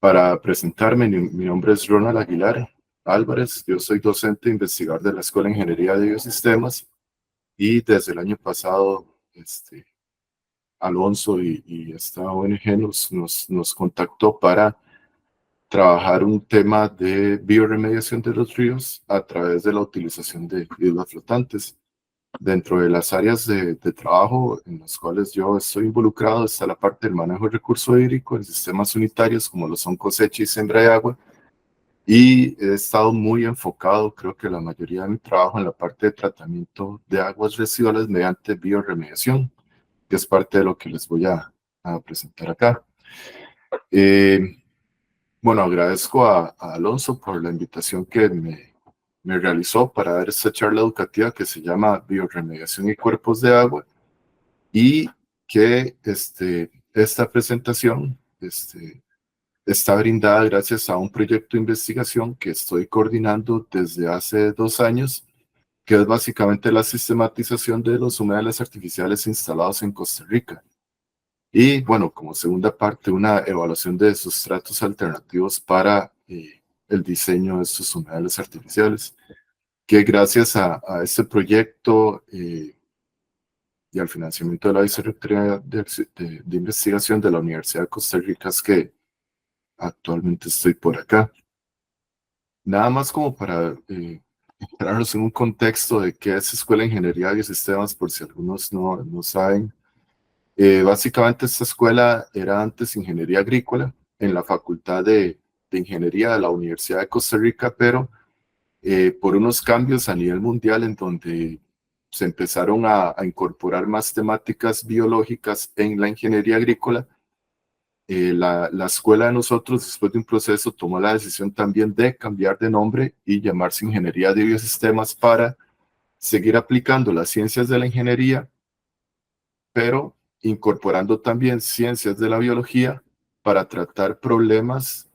Para presentarme, mi nombre es Ronald Aguilar Álvarez, yo soy docente e investigador de la Escuela de Ingeniería de Biosistemas y desde el año pasado Alonso y esta ONG nos contactó para trabajar un tema de bioremediación de los ríos a través de la utilización de islas flotantes. Dentro de las áreas de trabajo en las cuales yo estoy involucrado está la parte del manejo del recurso hídrico en sistemas unitarios como lo son cosecha y siembra de agua, y he estado muy enfocado, creo que la mayoría de mi trabajo, en la parte de tratamiento de aguas residuales mediante bioremediación, que es parte de lo que les voy a presentar acá. Bueno, agradezco a Alonso por la invitación que me realizó para dar esta charla educativa que se llama Bioremediación y Cuerpos de Agua, y que esta presentación está brindada gracias a un proyecto de investigación que estoy coordinando desde hace 2 años, que es básicamente la sistematización de los humedales artificiales instalados en Costa Rica. Y bueno, como segunda parte, una evaluación de sustratos alternativos para el diseño de estos humedales artificiales, que gracias a este proyecto y al financiamiento de la Vicerrectoría de Investigación de la Universidad de Costa Rica es que actualmente estoy por acá. Nada más como para entrarnos en un contexto de qué es Escuela de Ingeniería de Biosistemas, por si algunos no saben. Básicamente esta escuela era antes Ingeniería Agrícola en la Facultad de Ingeniería de la Universidad de Costa Rica, pero por unos cambios a nivel mundial en donde se empezaron a incorporar más temáticas biológicas en la ingeniería agrícola, la escuela de nosotros, después de un proceso, tomó la decisión también de cambiar de nombre y llamarse Ingeniería de Biosistemas para seguir aplicando las ciencias de la ingeniería, pero incorporando también ciencias de la biología para tratar problemas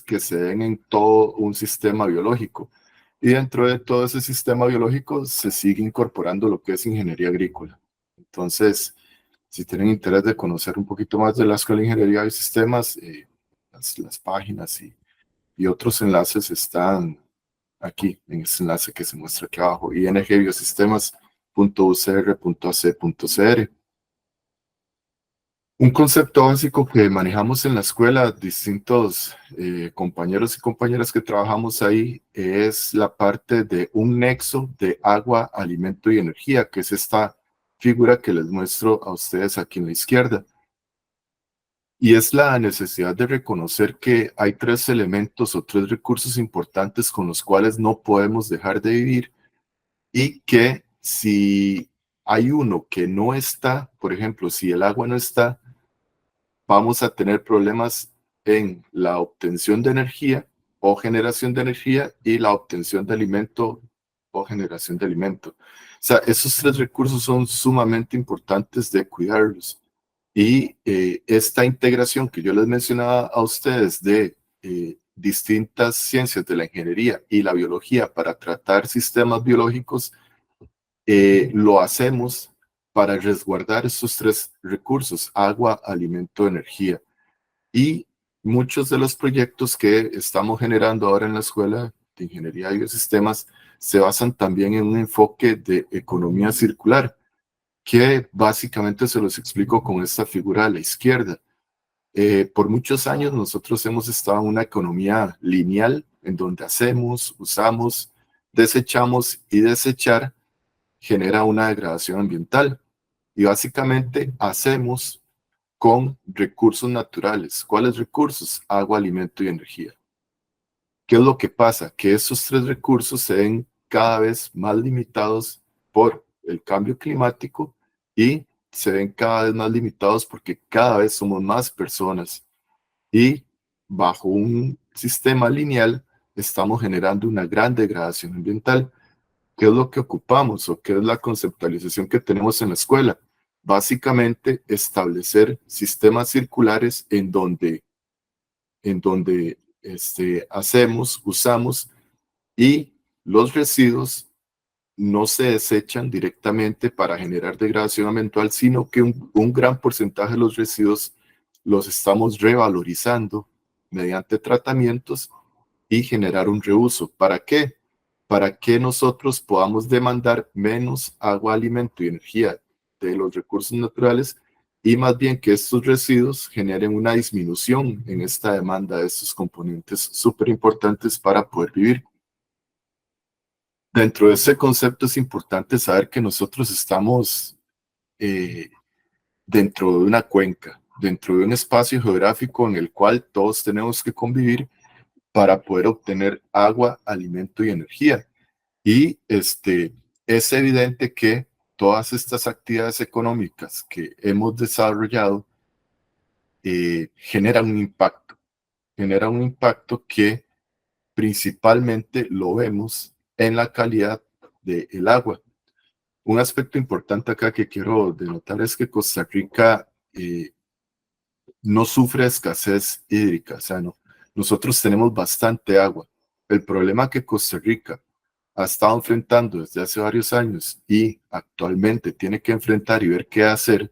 que se den en todo un sistema biológico. Y dentro de todo ese sistema biológico se sigue incorporando lo que es ingeniería agrícola. Entonces, si tienen interés de conocer un poquito más de la Escuela de Ingeniería de Sistemas, las páginas y otros enlaces están aquí, en este enlace que se muestra aquí abajo, ingbiosistemas.ucr.ac.cr. Un concepto básico que manejamos en la escuela, distintos compañeros y compañeras que trabajamos ahí, es la parte de un nexo de agua, alimento y energía, que es esta figura que les muestro a ustedes aquí en la izquierda. Y es la necesidad de reconocer que hay 3 elementos o 3 recursos importantes con los cuales no podemos dejar de vivir, y que si hay uno que no está, por ejemplo, si el agua no está, vamos a tener problemas en la obtención de energía o generación de energía y la obtención de alimento o generación de alimento. O sea, esos 3 recursos son sumamente importantes de cuidarlos. Y esta integración que yo les mencionaba a ustedes de distintas ciencias de la ingeniería y la biología para tratar sistemas biológicos, lo hacemos para resguardar estos 3 recursos: agua, alimento, energía. Y muchos de los proyectos que estamos generando ahora en la Escuela de Ingeniería de Biosistemas se basan también en un enfoque de economía circular, que básicamente se los explico con esta figura a la izquierda. Por muchos años nosotros hemos estado en una economía lineal, en donde hacemos, usamos, desechamos, y desechar genera una degradación ambiental. Y básicamente hacemos con recursos naturales. ¿Cuáles recursos? Agua, alimento y energía. ¿Qué es lo que pasa? Que estos 3 recursos se ven cada vez más limitados por el cambio climático, y se ven cada vez más limitados porque cada vez somos más personas, y bajo un sistema lineal estamos generando una gran degradación ambiental. ¿Qué es lo que ocupamos o qué es la conceptualización que tenemos en la escuela? Básicamente, establecer sistemas circulares en donde hacemos, usamos, y los residuos no se desechan directamente para generar degradación ambiental, sino que un gran porcentaje de los residuos los estamos revalorizando mediante tratamientos y generar un reuso. ¿Para qué? Para que nosotros podamos demandar menos agua, alimento y energía de los recursos naturales y más bien que estos residuos generen una disminución en esta demanda de estos componentes súper importantes para poder vivir. Dentro de ese concepto es importante saber que nosotros estamos eh, dentro de una cuenca, dentro de un espacio geográfico en el cual todos tenemos que convivir para poder obtener agua, alimento y energía. Y es evidente que todas estas actividades económicas que hemos desarrollado generan un impacto que principalmente lo vemos en la calidad del agua. Un aspecto importante acá que quiero denotar es que Costa Rica no sufre escasez hídrica, o sea, no, nosotros tenemos bastante agua. El problema que Costa Rica ha estado enfrentando desde hace varios años y actualmente tiene que enfrentar y ver qué hacer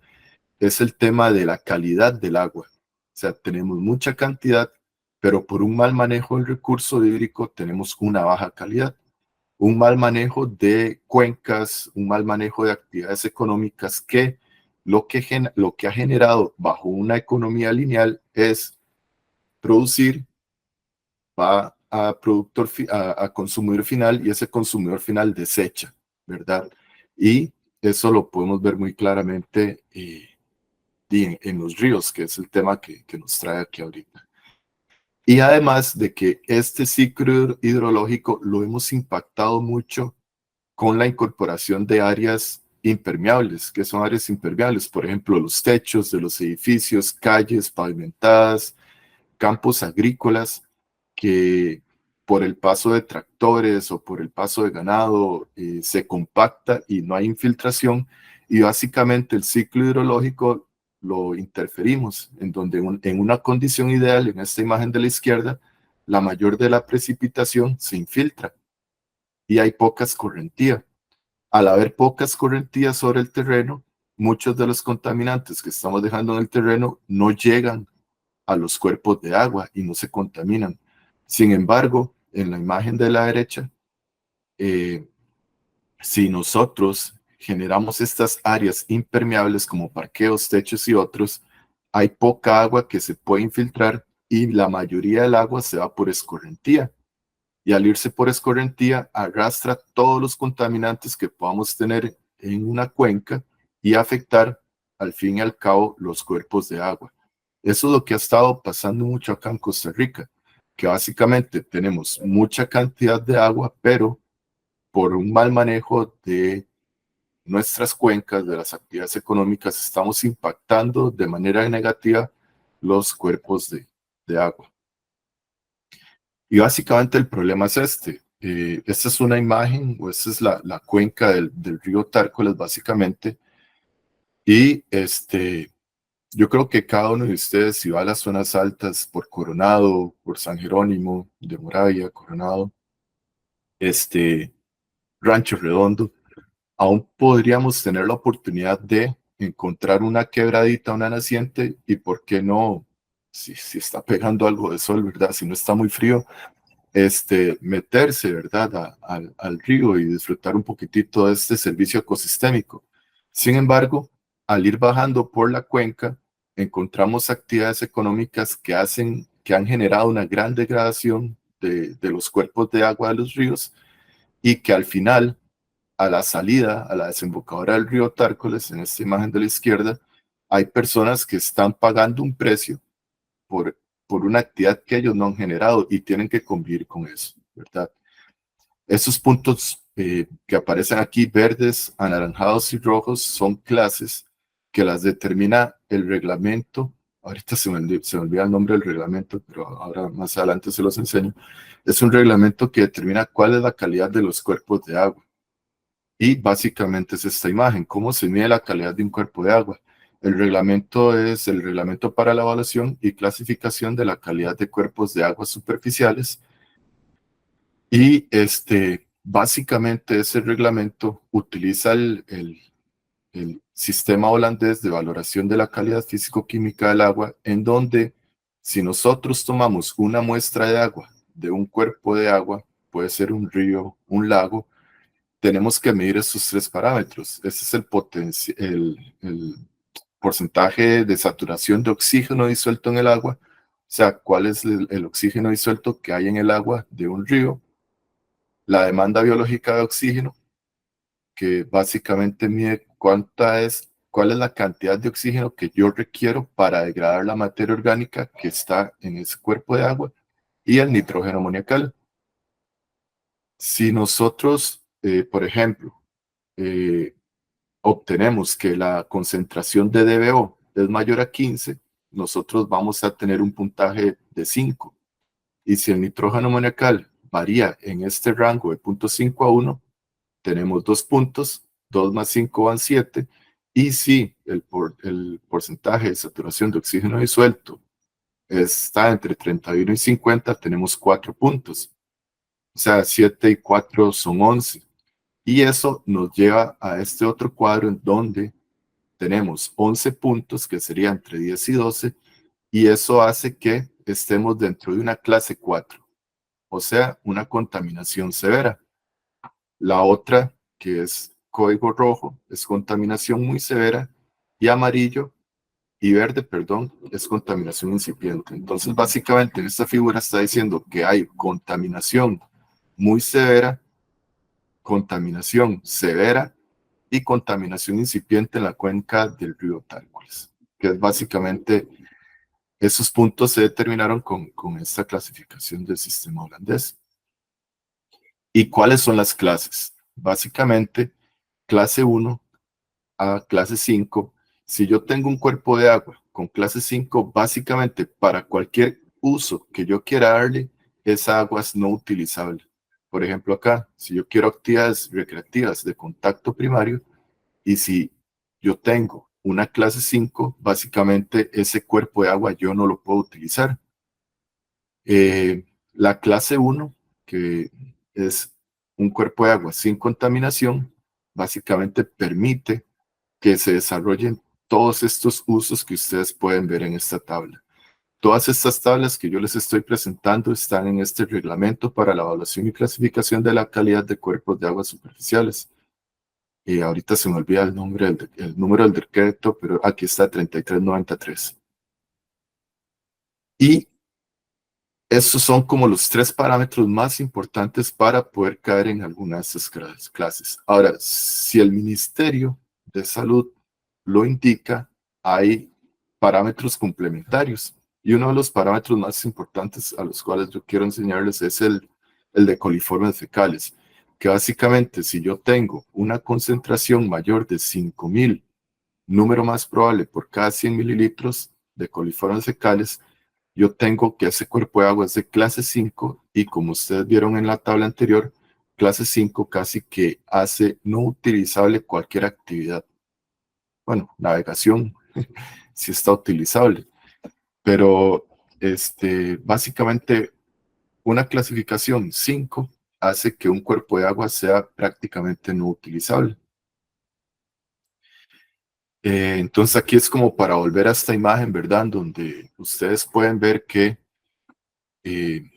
es el tema de la calidad del agua. O sea, tenemos mucha cantidad, pero por un mal manejo del recurso hídrico tenemos una baja calidad, un mal manejo de cuencas, un mal manejo de actividades económicas que lo que ha generado bajo una economía lineal es producir, va a productor, a consumidor final y ese consumidor final desecha, ¿verdad? Y eso lo podemos ver muy claramente en los ríos, que es el tema que nos trae aquí ahorita. Y además de que este ciclo hidrológico lo hemos impactado mucho con la incorporación de áreas impermeables. ¿Qué son áreas impermeables? Por ejemplo, los techos de los edificios, calles pavimentadas, campos agrícolas que por el paso de tractores o por el paso de ganado se compacta y no hay infiltración y básicamente el ciclo hidrológico lo interferimos en donde en una condición ideal, en esta imagen de la izquierda, la mayor de la precipitación se infiltra y hay poca escorrentía. Al haber pocas correntías sobre el terreno, muchos de los contaminantes que estamos dejando en el terreno no llegan a los cuerpos de agua y no se contaminan. Sin embargo, en la imagen de la derecha, eh, si nosotros generamos estas áreas impermeables como parqueos, techos y otros, hay poca agua que se puede infiltrar y la mayoría del agua se va por escorrentía. Y al irse por escorrentía, arrastra todos los contaminantes que podamos tener en una cuenca y afectar al fin y al cabo los cuerpos de agua. Eso es lo que ha estado pasando mucho acá en Costa Rica, que básicamente tenemos mucha cantidad de agua, pero por un mal manejo de nuestras cuencas, de las actividades económicas, estamos impactando de manera negativa los cuerpos de agua. Y básicamente el problema es este. Esta es una imagen, o esta es la cuenca del río Tárcoles, básicamente. Y yo creo que cada uno de ustedes, si va a las zonas altas por Coronado, por San Jerónimo, de Moravia, Coronado, este, Rancho Redondo, aún podríamos tener la oportunidad de encontrar una quebradita, una naciente, y por qué no, si está pegando algo de sol, ¿verdad? Si no está muy frío, meterse, ¿verdad?, al río y disfrutar un poquitito de este servicio ecosistémico. Sin embargo, al ir bajando por la cuenca, encontramos actividades económicas que han generado una gran degradación de los cuerpos de agua de los ríos y que al final, a la salida, a la desembocadura del río Tárcoles, en esta imagen de la izquierda, hay personas que están pagando un precio por, por una actividad que ellos no han generado y tienen que convivir con eso, ¿verdad? Esos puntos que aparecen aquí, verdes, anaranjados y rojos, son clases que las determina el reglamento. Ahorita se me olvida el nombre del reglamento, pero ahora más adelante se los enseño. Es un reglamento que determina cuál es la calidad de los cuerpos de agua. Y básicamente es esta imagen, cómo se mide la calidad de un cuerpo de agua. El reglamento es el reglamento para la evaluación y clasificación de la calidad de cuerpos de agua superficiales. Y Básicamente ese reglamento utiliza el sistema holandés de valoración de la calidad físico-química del agua, en donde si nosotros tomamos una muestra de agua de un cuerpo de agua, puede ser un río, un lago, tenemos que medir esos tres parámetros. Ese es el porcentaje de saturación de oxígeno disuelto en el agua, o sea, cuál es el oxígeno disuelto que hay en el agua de un río, la demanda biológica de oxígeno, que básicamente mide cuál es la cantidad de oxígeno que yo requiero para degradar la materia orgánica que está en ese cuerpo de agua, y el nitrógeno amoniacal. Si nosotros, por ejemplo, eh, obtenemos que la concentración de DBO es mayor a 15, nosotros vamos a tener un puntaje de 5. Y si el nitrógeno amoniacal varía en este rango de 0.5 a 1, tenemos 2 puntos, 2 más 5 van 7. Y si el porcentaje de saturación de oxígeno disuelto está entre 31 y 50, tenemos 4 puntos. O sea, 7 y 4 son 11. Y eso nos lleva a este otro cuadro en donde tenemos 11 puntos, que sería entre 10 y 12, y eso hace que estemos dentro de una clase 4, o sea, una contaminación severa. La otra, que es código rojo, es contaminación muy severa, y amarillo y verde, perdón, es contaminación incipiente. Entonces, básicamente, en esta figura está diciendo que hay contaminación muy severa, contaminación severa y contaminación incipiente en la cuenca del río Tárcoles, que es básicamente esos puntos se determinaron con esta clasificación del sistema holandés. ¿Y cuáles son las clases? Básicamente, clase 1 a clase 5. Si yo tengo un cuerpo de agua con clase 5, básicamente para cualquier uso que yo quiera darle, esa agua es no utilizable. Por ejemplo, acá, si yo quiero actividades recreativas de contacto primario, y si yo tengo una clase 5, básicamente ese cuerpo de agua yo no lo puedo utilizar. La clase 1, que es un cuerpo de agua sin contaminación, básicamente permite que se desarrollen todos estos usos que ustedes pueden ver en esta tabla. Todas estas tablas que yo les estoy presentando están en este reglamento para la evaluación y clasificación de la calidad de cuerpos de aguas superficiales. Y ahorita se me olvida el número del decreto, pero aquí está 3393. Y esos son como los tres parámetros más importantes para poder caer en alguna de estas clases. Ahora, si el Ministerio de Salud lo indica, hay parámetros complementarios. Y uno de los parámetros más importantes a los cuales yo quiero enseñarles es el de coliformes fecales, que básicamente si yo tengo una concentración mayor de 5.000, número más probable por cada 100 mililitros de coliformes fecales, yo tengo que ese cuerpo de agua es de clase 5 y como ustedes vieron en la tabla anterior, clase 5 casi que hace no utilizable cualquier actividad. Bueno, navegación sí está utilizable, pero básicamente una clasificación 5 hace que un cuerpo de agua sea prácticamente no utilizable. Entonces aquí es como para volver a esta imagen, ¿verdad? Donde ustedes pueden ver que eh,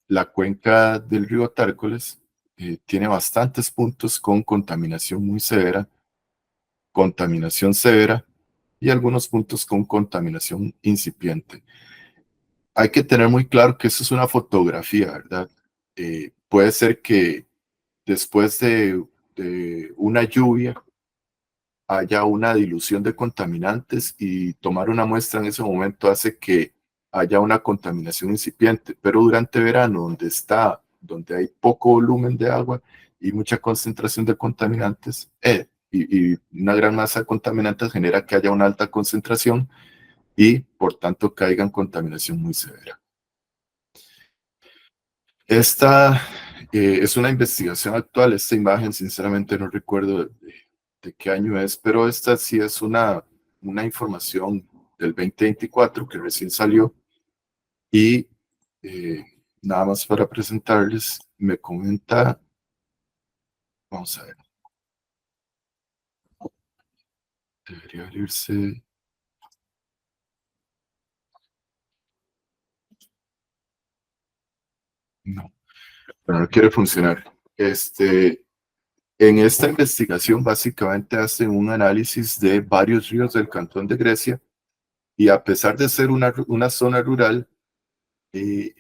la cuenca del río Tárcoles tiene bastantes puntos con contaminación severa y algunos puntos con contaminación incipiente. Hay que tener muy claro que eso es una fotografía, ¿verdad? Puede ser que después de una lluvia haya una dilución de contaminantes y tomar una muestra en ese momento hace que haya una contaminación incipiente, pero durante verano, donde hay poco volumen de agua y mucha concentración de contaminantes, y una gran masa de contaminantes genera que haya una alta concentración y por tanto caiga en contaminación muy severa. Esta es una investigación actual. Esta imagen sinceramente no recuerdo de qué año es, pero esta sí es una información del 2024 que recién salió y nada más para presentarles, me comenta, vamos a ver, debería abrirse, no, pero no quiere funcionar. En esta investigación básicamente hacen un análisis de varios ríos del Cantón de Grecia y a pesar de ser una zona rural,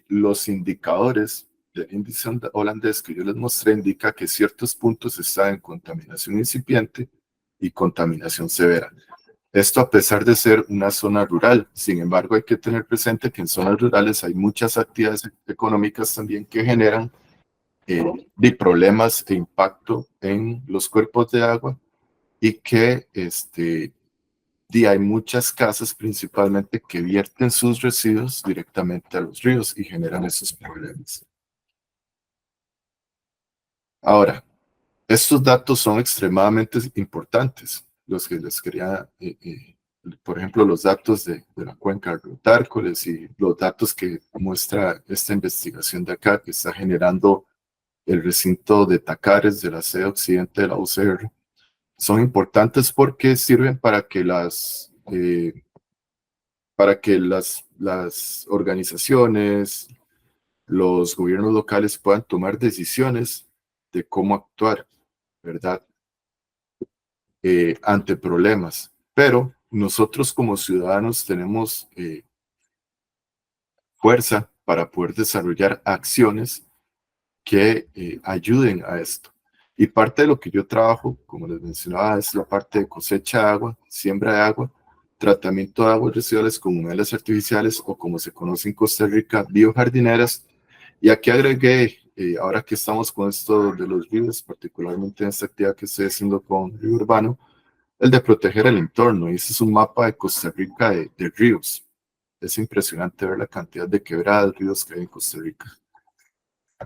los indicadores del índice holandés que yo les mostré indica que ciertos puntos están en contaminación incipiente y contaminación severa. Esto a pesar de ser una zona rural. Sin embargo, hay que tener presente que en zonas rurales hay muchas actividades económicas también que generan de problemas e impacto en los cuerpos de agua y que hay muchas casas principalmente que vierten sus residuos directamente a los ríos y generan esos problemas. Ahora, estos datos son extremadamente importantes, los que les quería, por ejemplo, los datos de la cuenca del río Tárcoles y los datos que muestra esta investigación de acá que está generando el recinto de Tacares de la sede occidente de la UCR, son importantes porque sirven para que las organizaciones, los gobiernos locales puedan tomar decisiones de cómo actuar, ¿verdad? Ante problemas. Pero nosotros como ciudadanos tenemos fuerza para poder desarrollar acciones que ayuden a esto. Y parte de lo que yo trabajo, como les mencionaba, es la parte de cosecha de agua, siembra de agua, tratamiento de aguas residuales con humedales artificiales o como se conoce en Costa Rica, biojardineras. Y aquí agregué, ahora que estamos con esto de los ríos, particularmente en esta actividad que estoy haciendo con Río Urbano, el de proteger el entorno. Y ese es un mapa de Costa Rica de ríos. Es impresionante ver la cantidad de quebradas, ríos que hay en Costa Rica.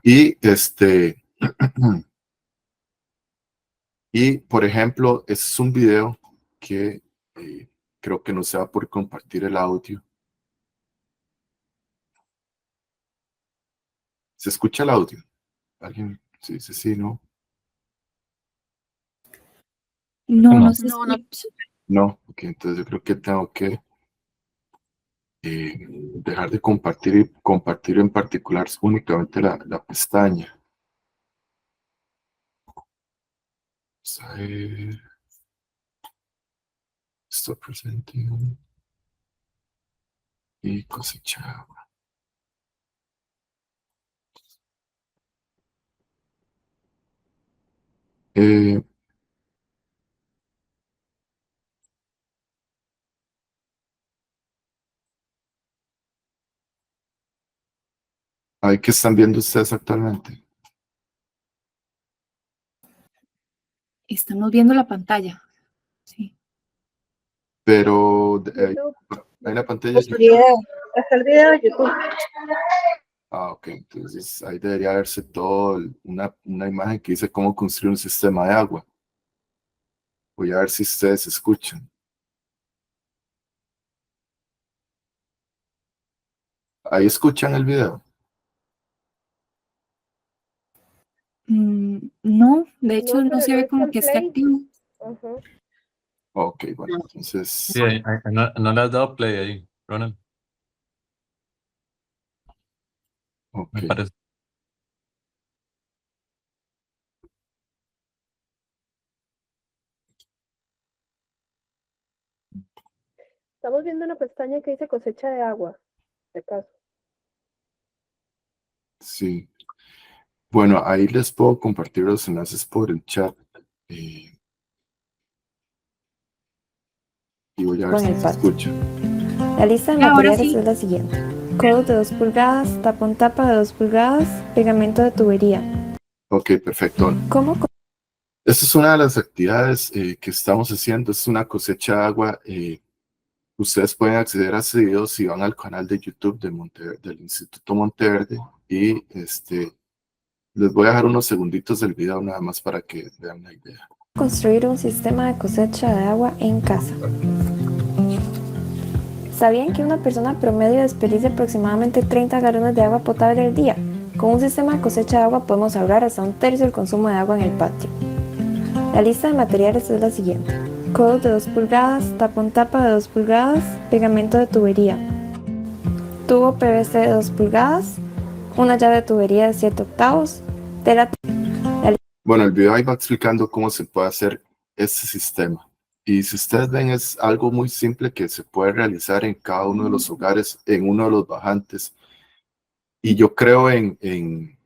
Y y por ejemplo, este es un video que creo que no se va por compartir el audio. ¿Se escucha el audio? ¿Alguien? Sí, sí, sí, ¿no? No, no se escucha. No, ok, entonces yo creo que tengo que dejar de compartir y compartir en particular únicamente la pestaña. Vamos a ver. Stop presenting. Y cosecha. Ahí que están viendo ustedes actualmente. Estamos viendo la pantalla. Sí. Pero hay la pantalla. El video, hasta el video de YouTube. Ah, ok, entonces ahí debería verse todo, una imagen que dice cómo construir un sistema de agua. Voy a ver si ustedes escuchan. Ahí escuchan el video. No, de hecho no se ve como que esté activo. Ok, bueno, entonces. Sí, no le has dado play ahí, Ronald. Ok. Me parece. Estamos viendo una pestaña que dice cosecha de agua, de caso. Sí. Bueno, ahí les puedo compartir los enlaces por el chat. Y voy a ver si se escucha. La lista de materiales es la siguiente: codos de 2 pulgadas, tapón tapa de 2 pulgadas, pegamento de tubería. Ok, perfecto. ¿Cómo? Esta es una de las actividades que estamos haciendo. Es una cosecha de agua. Ustedes pueden acceder a ese video si van al canal de YouTube del Instituto Monteverde y les voy a dejar unos segunditos del video nada más para que vean la idea. Construir un sistema de cosecha de agua en casa. ¿Sabían que una persona promedio desperdicia aproximadamente 30 galones de agua potable al día? Con un sistema de cosecha de agua podemos ahorrar hasta 1/3 del consumo de agua en el patio. La lista de materiales es la siguiente: codos de 2 pulgadas, tapón-tapa de 2 pulgadas, pegamento de tubería, tubo PVC de 2 pulgadas, una llave de tubería de 7/8, tela. Bueno, el video ahí va explicando cómo se puede hacer este sistema. Y si ustedes ven, es algo muy simple que se puede realizar en cada uno de los hogares, en uno de los bajantes. Y yo creo en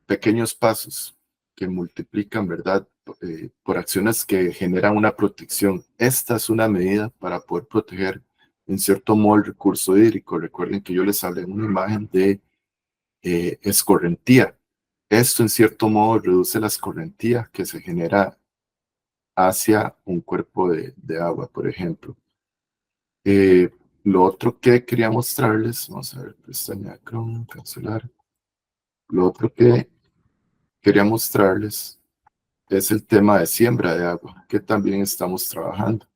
pequeños pasos que multiplican, ¿verdad? Por acciones que generan una protección. Esta es una medida para poder proteger, en cierto modo, el recurso hídrico. Recuerden que yo les hablé en una imagen de escorrentía. Esto, en cierto modo, reduce la escorrentía que se genera hacia un cuerpo de agua, por ejemplo. Lo otro que quería mostrarles, vamos a ver, pestaña Chrome, cancelar. Lo otro que quería mostrarles es el tema de siembra de agua, que también estamos trabajando.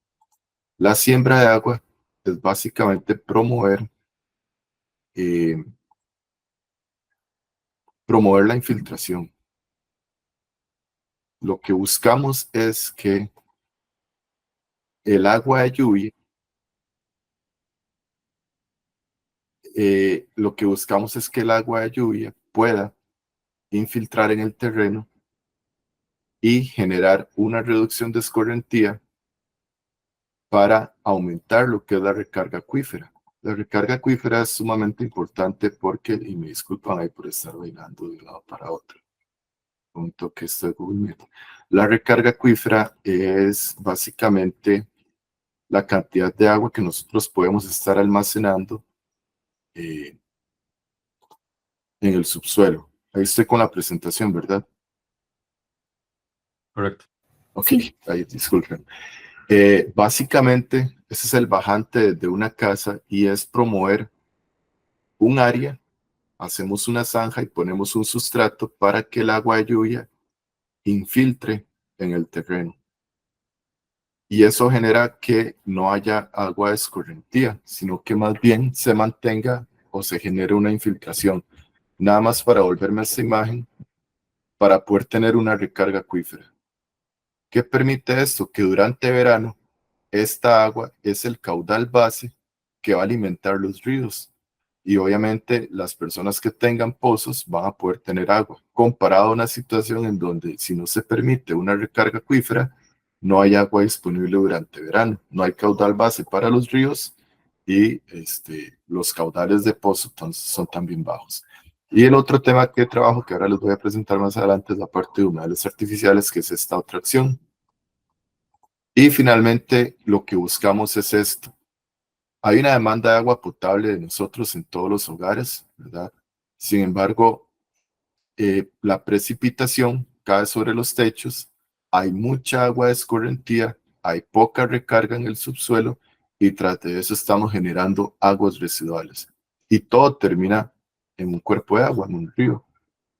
La siembra de agua es básicamente promover la infiltración. Lo que buscamos es que el agua de lluvia, lo que buscamos es que el agua de lluvia pueda infiltrar en el terreno y generar una reducción de escorrentía para aumentar lo que es la recarga acuífera. La recarga acuífera es sumamente importante porque, y me disculpan ahí por estar bailando de un lado para otro, un toque esto de Google Meet. La recarga acuífera es básicamente la cantidad de agua que nosotros podemos estar almacenando en el subsuelo. Ahí estoy con la presentación, ¿verdad? Correcto. Ok, Sí. ahí disculpen. Básicamente, ese es el bajante de una casa y es promover un área, hacemos una zanja y ponemos un sustrato para que el agua de lluvia infiltre en el terreno. Y eso genera que no haya agua de escorrentía, sino que más bien se mantenga o se genere una infiltración. Nada más para volverme a esta imagen, para poder tener una recarga acuífera. ¿Qué permite esto? Que durante verano esta agua es el caudal base que va a alimentar los ríos. Y obviamente las personas que tengan pozos van a poder tener agua, comparado a una situación en donde si no se permite una recarga acuífera, no hay agua disponible durante verano, no hay caudal base para los ríos y los caudales de pozo son también bajos. Y el otro tema que trabajo, que ahora les voy a presentar más adelante, es la parte de humedales artificiales, que es esta otra acción. Y finalmente, lo que buscamos es esto. Hay una demanda de agua potable de nosotros en todos los hogares, ¿verdad? Sin embargo, la precipitación cae sobre los techos, hay mucha agua de escorrentía, hay poca recarga en el subsuelo y tras de eso estamos generando aguas residuales. Y todo termina en un cuerpo de agua, en un río.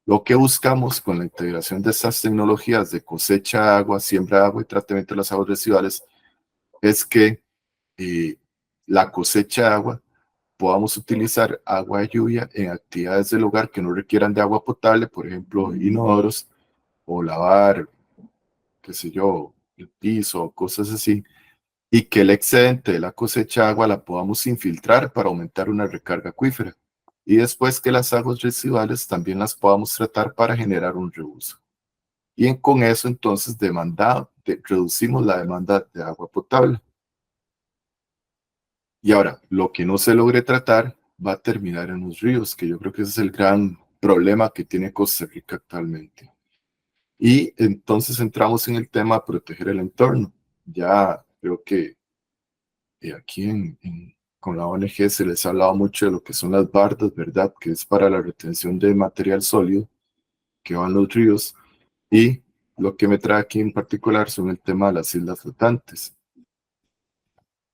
Lo que buscamos con la integración de estas tecnologías de cosecha de agua, siembra de agua y tratamiento de las aguas residuales es que la cosecha de agua podamos utilizar agua de lluvia en actividades del hogar que no requieran de agua potable, por ejemplo, inodoros o lavar, qué sé yo, el piso, cosas así, y que el excedente de la cosecha de agua la podamos infiltrar para aumentar una recarga acuífera. Y después que las aguas residuales también las podamos tratar para generar un reuso. Y con eso entonces reducimos la demanda de agua potable. Y ahora, lo que no se logre tratar va a terminar en los ríos, que yo creo que ese es el gran problema que tiene Costa Rica actualmente. Y entonces entramos en el tema de proteger el entorno. Ya creo que aquí con la ONG se les ha hablado mucho de lo que son las bardas, ¿verdad? Que es para la retención de material sólido que va en los ríos. Y lo que me trae aquí en particular son el tema de las islas flotantes.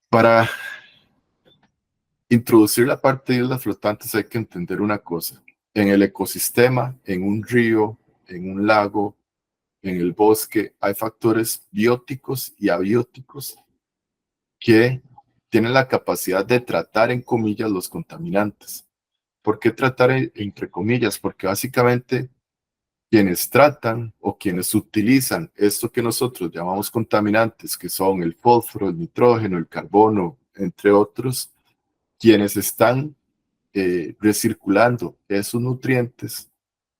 Para introducir la parte de islas flotantes hay que entender una cosa. En el ecosistema, en un río, en un lago, en el bosque, hay factores bióticos y abióticos que tienen la capacidad de tratar, en comillas, los contaminantes. ¿Por qué tratar entre comillas? Porque básicamente quienes tratan o quienes utilizan esto que nosotros llamamos contaminantes, que son el fósforo, el nitrógeno, el carbono, entre otros, quienes están recirculando esos nutrientes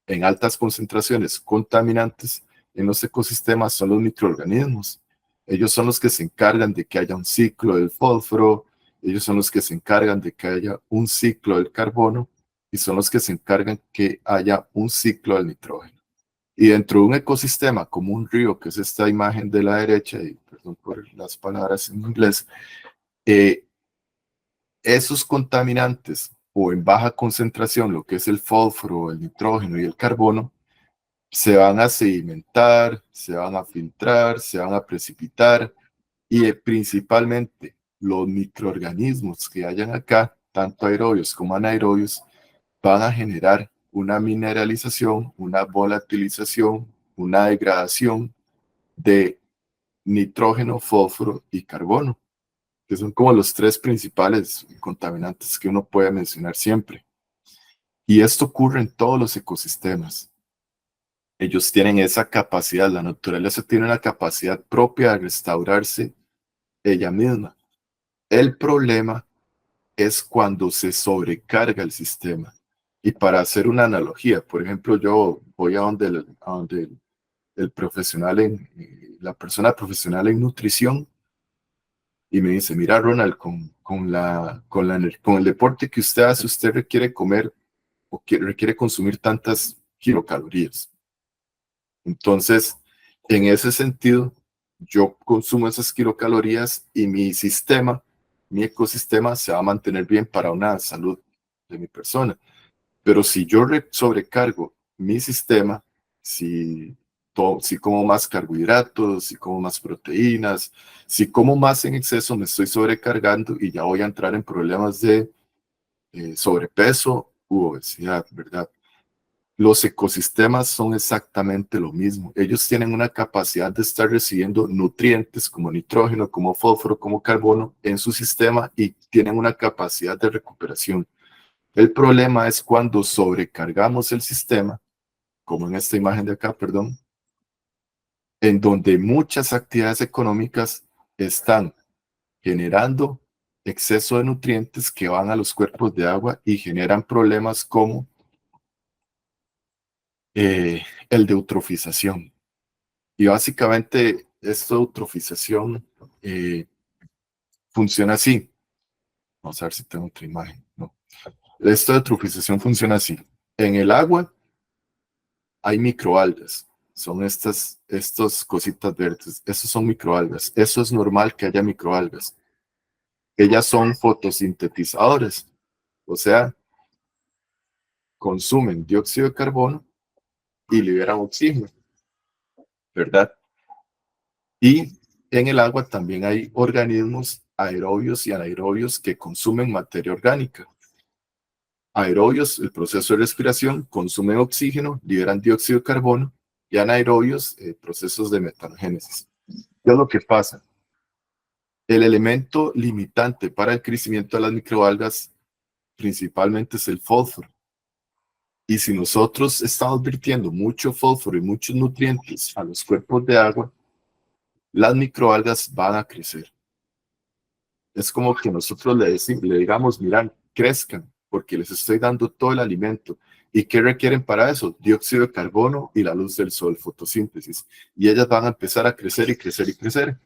en altas concentraciones contaminantes en los ecosistemas son los microorganismos. Ellos son los que se encargan de que haya un ciclo del fósforo, ellos son los que se encargan de que haya un ciclo del carbono y son los que se encargan que haya un ciclo del nitrógeno. Y dentro de un ecosistema como un río, que es esta imagen de la derecha, y perdón por las palabras en inglés, esos contaminantes o en baja concentración, lo que es el fósforo, el nitrógeno y el carbono, se van a sedimentar, se van a filtrar, se van a precipitar y principalmente los microorganismos que hayan acá, tanto aerobios como anaerobios, van a generar una mineralización, una volatilización, una degradación de nitrógeno, fósforo y carbono, que son como los tres principales contaminantes que uno puede mencionar siempre. Y esto ocurre en todos los ecosistemas. Ellos tienen esa capacidad, la naturaleza tiene una capacidad propia de restaurarse ella misma. El problema es cuando se sobrecarga el sistema. Y para hacer una analogía, por ejemplo, yo voy a donde el profesional, la persona profesional en nutrición, y me dice, mira Ronald, con el deporte que usted hace, usted requiere comer o que requiere consumir tantas kilocalorías. Entonces, en ese sentido, yo consumo esas kilocalorías y mi sistema, mi ecosistema se va a mantener bien para una salud de mi persona. Pero si yo sobrecargo mi sistema, si como más carbohidratos, si como más proteínas, si como más en exceso, me estoy sobrecargando y ya voy a entrar en problemas de sobrepeso u obesidad, ¿verdad? Los ecosistemas son exactamente lo mismo. Ellos tienen una capacidad de estar recibiendo nutrientes como nitrógeno, como fósforo, como carbono en su sistema y tienen una capacidad de recuperación. El problema es cuando sobrecargamos el sistema, como en esta imagen de acá, perdón, en donde muchas actividades económicas están generando exceso de nutrientes que van a los cuerpos de agua y generan problemas como el de eutrofización. Y básicamente esta eutrofización funciona así. Vamos a ver si tengo otra imagen. No. Esta eutrofización funciona así. En el agua hay microalgas. Son estas cositas verdes. Esas son microalgas. Eso es normal que haya microalgas. Ellas son fotosintetizadoras. O sea, consumen dióxido de carbono y liberan oxígeno, ¿verdad? Y en el agua también hay organismos aerobios y anaerobios que consumen materia orgánica. Aerobios, el proceso de respiración, consumen oxígeno, liberan dióxido de carbono, y anaerobios, procesos de metanogénesis. ¿Qué es lo que pasa? El elemento limitante para el crecimiento de las microalgas principalmente es el fósforo. Y si nosotros estamos vertiendo mucho fósforo y muchos nutrientes a los cuerpos de agua, las microalgas van a crecer. Es como que nosotros le digamos, miran, crezcan, porque les estoy dando todo el alimento. ¿Y qué requieren para eso? Dióxido de carbono y la luz del sol, fotosíntesis. Y ellas van a empezar a crecer y crecer y crecer.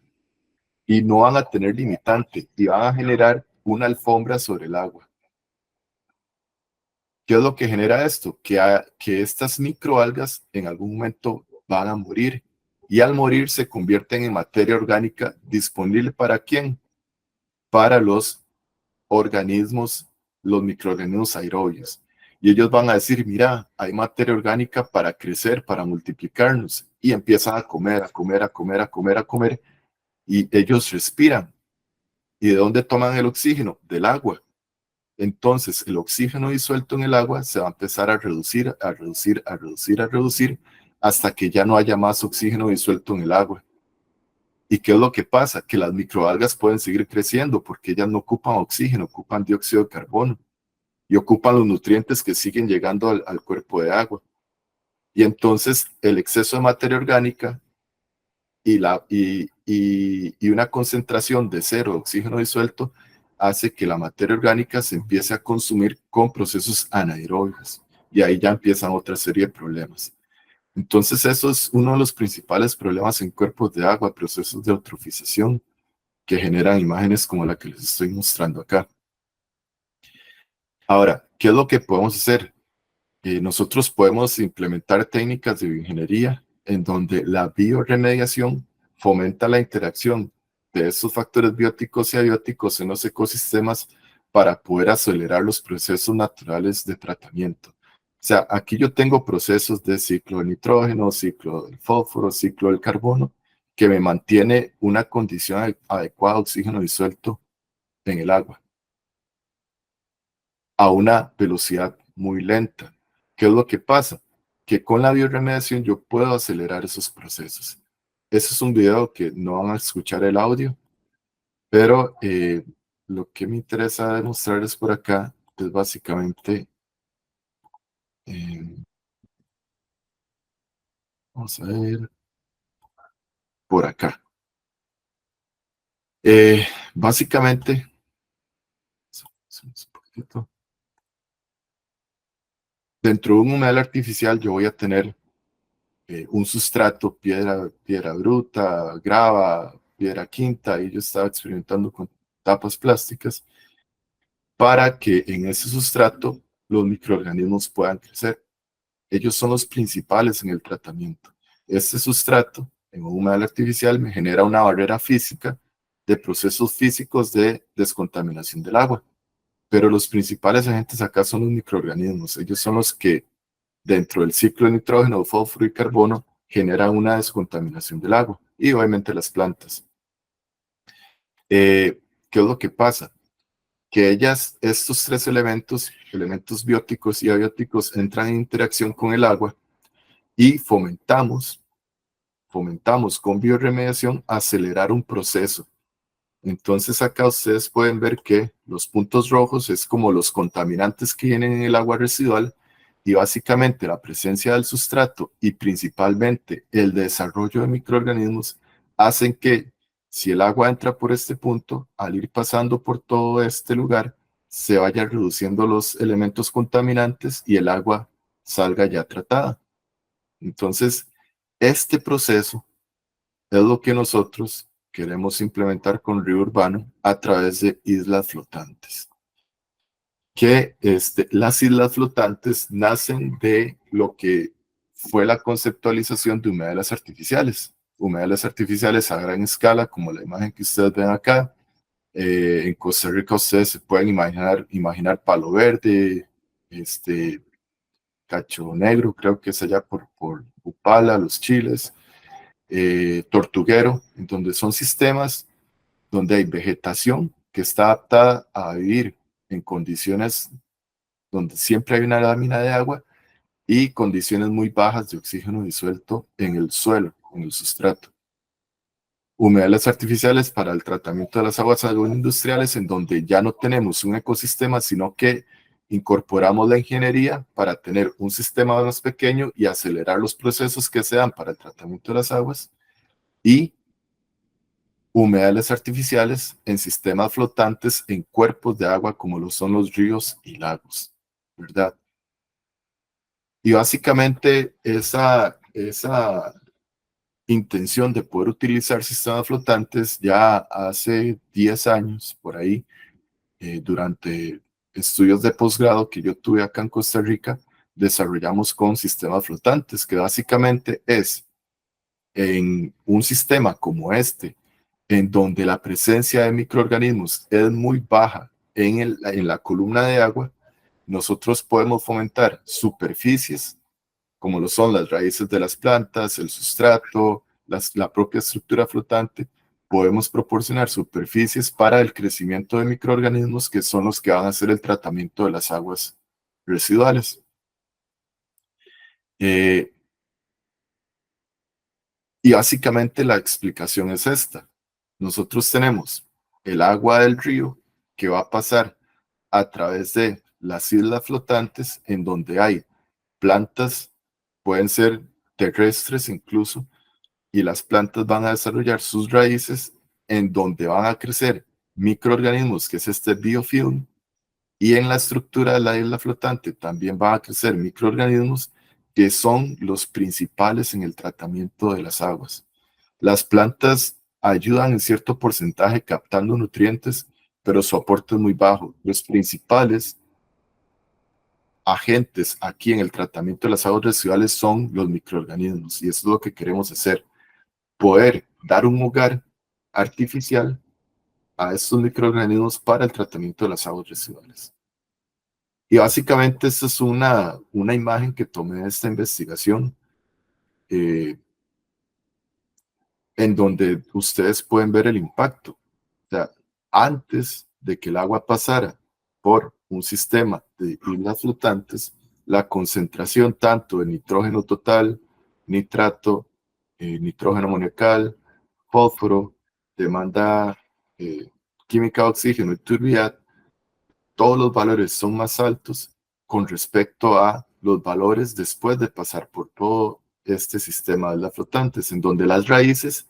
Y no van a tener limitante y van a generar una alfombra sobre el agua. ¿Qué es lo que genera esto? Que estas microalgas en algún momento van a morir y al morir se convierten en materia orgánica disponible ¿para quién? Para los organismos, los microorganismos aerobios. Y ellos van a decir, mira, hay materia orgánica para crecer, para multiplicarnos. Y empiezan a comer, a comer, a comer, a comer, a comer. Y ellos respiran. ¿Y de dónde toman el oxígeno? Del agua. Entonces, el oxígeno disuelto en el agua se va a empezar a reducir, a reducir, a reducir, a reducir, hasta que ya no haya más oxígeno disuelto en el agua. ¿Y qué es lo que pasa? Que las microalgas pueden seguir creciendo porque ellas no ocupan oxígeno, ocupan dióxido de carbono y ocupan los nutrientes que siguen llegando al cuerpo de agua. Y entonces el exceso de materia orgánica y una concentración de cero de oxígeno disuelto hace que la materia orgánica se empiece a consumir con procesos anaerobios. Y ahí ya empiezan otra serie de problemas. Entonces eso es uno de los principales problemas en cuerpos de agua, procesos de eutrofización que generan imágenes como la que les estoy mostrando acá. Ahora, ¿qué es lo que podemos hacer? Nosotros podemos implementar técnicas de bioingeniería en donde la bioremediación fomenta la interacción de esos factores bióticos y abióticos en los ecosistemas para poder acelerar los procesos naturales de tratamiento. O sea, aquí yo tengo procesos de ciclo del nitrógeno, ciclo del fósforo, ciclo del carbono, que me mantiene una condición adecuada de oxígeno disuelto en el agua a una velocidad muy lenta. ¿Qué es lo que pasa? Que con la bioremediación yo puedo acelerar esos procesos. Ese es un video que no van a escuchar el audio, pero lo que me interesa demostrarles por acá es básicamente, vamos a ver, por acá. Básicamente, dentro de un humedal artificial yo voy a tener un sustrato, piedra bruta, grava, piedra quinta, y yo estaba experimentando con tapas plásticas para que en ese sustrato los microorganismos puedan crecer. Ellos son los principales en el tratamiento. Este sustrato en un humedal artificial me genera una barrera física de procesos físicos de descontaminación del agua. Pero los principales agentes acá son los microorganismos. Ellos son los que dentro del ciclo de nitrógeno, fósforo y carbono generan una descontaminación del agua y obviamente las plantas. ¿Qué es lo que pasa? Que estos tres elementos bióticos y abióticos, entran en interacción con el agua y fomentamos con bioremediación acelerar un proceso. Entonces acá ustedes pueden ver que los puntos rojos es como los contaminantes que vienen en el agua residual y básicamente la presencia del sustrato y principalmente el desarrollo de microorganismos hacen que si el agua entra por este punto, al ir pasando por todo este lugar, se vayan reduciendo los elementos contaminantes y el agua salga ya tratada. Entonces, este proceso es lo que nosotros queremos implementar con Río Urbano a través de islas flotantes. Que las islas flotantes nacen de lo que fue la conceptualización de humedales artificiales. Humedales artificiales a gran escala, como la imagen que ustedes ven acá. En Costa Rica ustedes se pueden imaginar Palo Verde, Cacho Negro, creo que es allá por Upala, Los Chiles. Tortuguero, en donde son sistemas donde hay vegetación que está adaptada a vivir en condiciones donde siempre hay una lámina de agua y condiciones muy bajas de oxígeno disuelto en el suelo, en el sustrato. Humedales artificiales para el tratamiento de las aguas agroindustriales, en donde ya no tenemos un ecosistema, sino que incorporamos la ingeniería para tener un sistema más pequeño y acelerar los procesos que se dan para el tratamiento de las aguas, y humedales artificiales en sistemas flotantes en cuerpos de agua como lo son los ríos y lagos, ¿verdad? Y básicamente esa intención de poder utilizar sistemas flotantes ya hace 10 años por ahí, durante estudios de posgrado que yo tuve acá en Costa Rica, desarrollamos con sistemas flotantes, que básicamente es en un sistema como este, en donde la presencia de microorganismos es muy baja en la columna de agua, nosotros podemos fomentar superficies, como lo son las raíces de las plantas, el sustrato, la propia estructura flotante. Podemos proporcionar superficies para el crecimiento de microorganismos que son los que van a hacer el tratamiento de las aguas residuales. Y básicamente la explicación es esta. Nosotros tenemos el agua del río que va a pasar a través de las islas flotantes en donde hay plantas, pueden ser terrestres incluso, y las plantas van a desarrollar sus raíces en donde van a crecer microorganismos, que es este biofilm, y en la estructura de la isla flotante también van a crecer microorganismos que son los principales en el tratamiento de las aguas. Las plantas ayudan en cierto porcentaje captando nutrientes, pero su aporte es muy bajo. Los principales agentes aquí en el tratamiento de las aguas residuales son los microorganismos, y eso es lo que queremos hacer, poder dar un hogar artificial a estos microorganismos para el tratamiento de las aguas residuales. Y básicamente esta es una imagen que tomé de esta investigación, en donde ustedes pueden ver el impacto. O sea, antes de que el agua pasara por un sistema de islas flotantes, la concentración tanto de nitrógeno total, nitrato, nitrógeno amoniacal, fósforo, demanda química de oxígeno y turbiedad, todos los valores son más altos con respecto a los valores después de pasar por todo este sistema de islas flotantes, en donde las raíces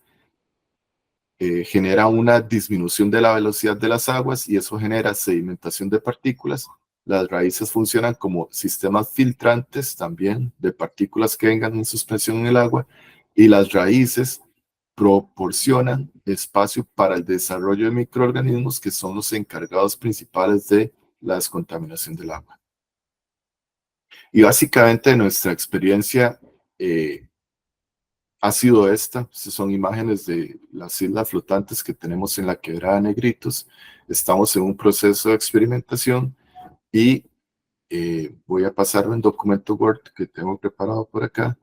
genera una disminución de la velocidad de las aguas y eso genera sedimentación de partículas. Las raíces funcionan como sistemas filtrantes también de partículas que vengan en suspensión en el agua, y las raíces proporcionan espacio para el desarrollo de microorganismos que son los encargados principales de la descontaminación del agua. Y básicamente nuestra experiencia ha sido esta. Estas son imágenes de las islas flotantes que tenemos en la quebrada de Negritos. Estamos en un proceso de experimentación y voy a pasar un documento Word que tengo preparado por acá.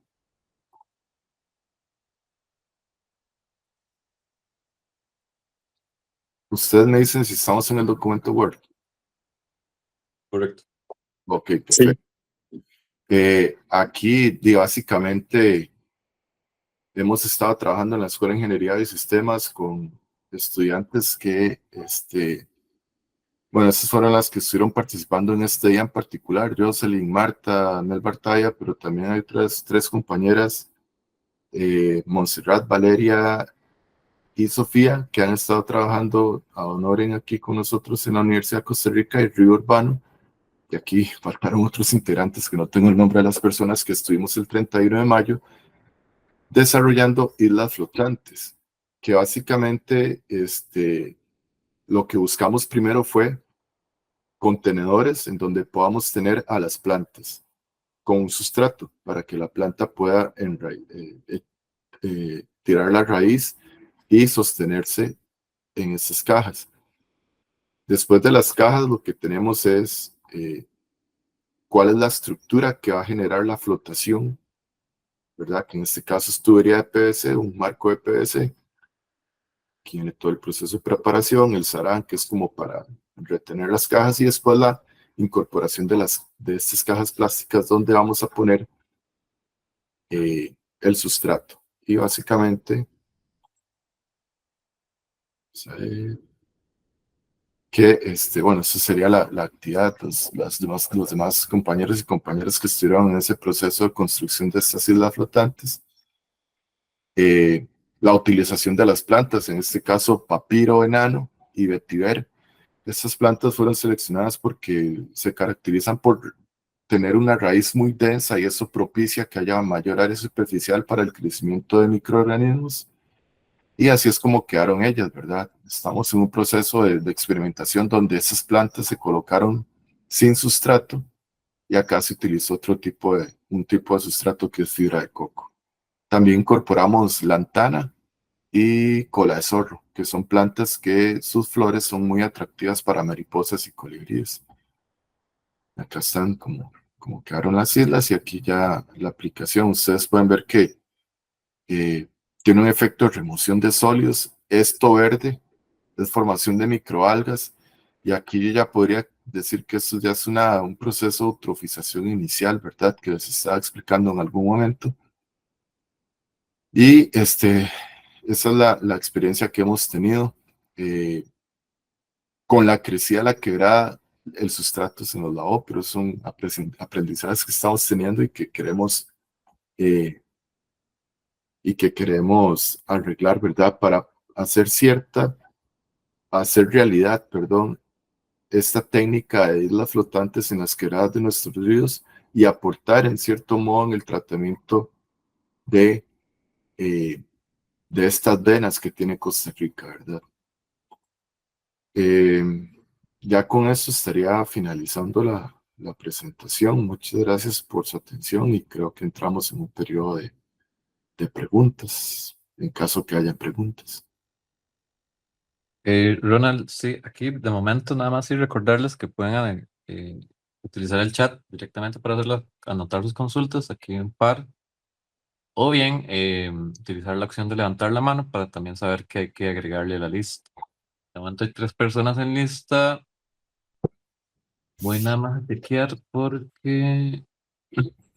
Ustedes me dicen si estamos en el documento Word. Correcto. Ok, perfecto. Aquí básicamente hemos estado trabajando en la Escuela de Ingeniería de Sistemas con estudiantes que, bueno, esas fueron las que estuvieron participando en este día en particular: Jocelyn, Marta, Mel Bartaya, pero también hay otras tres compañeras, Montserrat, Valeria y Sofía, que han estado trabajando a honoren aquí con nosotros en la Universidad de Costa Rica y Río Urbano. Y aquí faltaron otros integrantes que no tengo el nombre de las personas que estuvimos el 31 de mayo desarrollando islas flotantes, que básicamente lo que buscamos primero fue contenedores en donde podamos tener a las plantas con un sustrato para que la planta pueda tirar la raíz y sostenerse en esas cajas. Después de las cajas, lo que tenemos es cuál es la estructura que va a generar la flotación, ¿verdad? Que en este caso es tubería de PVC, un marco de PVC. Aquí viene todo el proceso de preparación, el sarán, que es como para retener las cajas, y después la incorporación de estas cajas plásticas donde vamos a poner el sustrato. Y básicamente bueno, eso sería la actividad. Los demás compañeros y compañeras que estuvieron en ese proceso de construcción de estas islas flotantes. La utilización de las plantas, en este caso papiro enano y vetiver. Estas plantas fueron seleccionadas porque se caracterizan por tener una raíz muy densa y eso propicia que haya mayor área superficial para el crecimiento de microorganismos. Y así es como quedaron ellas, ¿verdad? Estamos en un proceso de experimentación donde esas plantas se colocaron sin sustrato y acá se utilizó un tipo de sustrato que es fibra de coco. También incorporamos lantana y cola de zorro, que son plantas que sus flores son muy atractivas para mariposas y colibríes. Acá están como quedaron las islas, y aquí ya la aplicación. Ustedes pueden ver que tiene un efecto de remoción de sólidos. Esto verde es formación de microalgas, y aquí yo ya podría decir que esto ya es un proceso de eutrofización inicial, ¿verdad? Que les estaba explicando en algún momento. Y esa es la experiencia que hemos tenido. Con la crecida, la quebrada, el sustrato se nos lavó, pero son aprendizajes que estamos teniendo eh, y que queremos arreglar, ¿verdad? Para hacer realidad, perdón, esta técnica de islas flotantes en las quebradas de nuestros ríos y aportar en cierto modo en el tratamiento de, eh, de estas venas que tiene Costa Rica, ¿verdad? Eh, ya con eso estaría finalizando la presentación. Muchas gracias por su atención y creo que entramos en un periodo de preguntas, en caso que haya preguntas. Ronald, sí, aquí de momento nada más y recordarles que pueden utilizar el chat directamente para anotar sus consultas, aquí un par, o bien utilizar la opción de levantar la mano para también saber que hay que agregarle a la lista. De momento hay 3 personas en lista. Voy nada más a chequear porque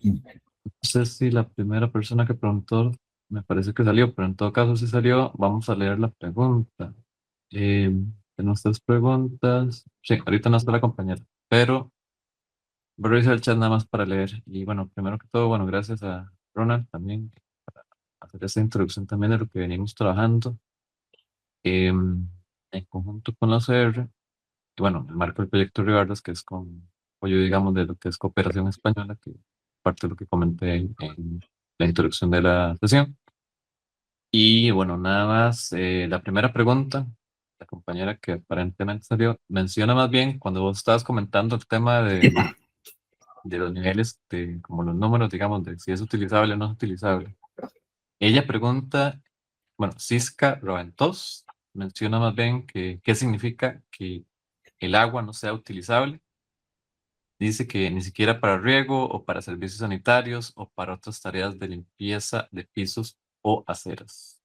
no sé si la primera persona que preguntó me parece que salió, pero en todo caso si salió, vamos a leer la pregunta. Tenemos 3 preguntas. Sí, ahorita no está la compañera, pero voy a revisar el chat nada más para leer. Y bueno, primero que todo, bueno, gracias a Ronald también por hacer esta introducción también de lo que venimos trabajando en conjunto con la OCR. Y bueno, el marco del proyecto Rivardas, que es con apoyo, digamos, de lo que es cooperación española, que parte de lo que comenté en la introducción de la sesión. Y bueno, nada más, la primera pregunta, la compañera que aparentemente salió, menciona más bien cuando vos estabas comentando el tema de los niveles, de, como los números, digamos, de si es utilizable o no es utilizable. Ella pregunta, bueno, Cisca Roventos menciona más bien que qué significa que el agua no sea utilizable. Dice que ni siquiera para riego o para servicios sanitarios o para otras tareas de limpieza de pisos o aceras.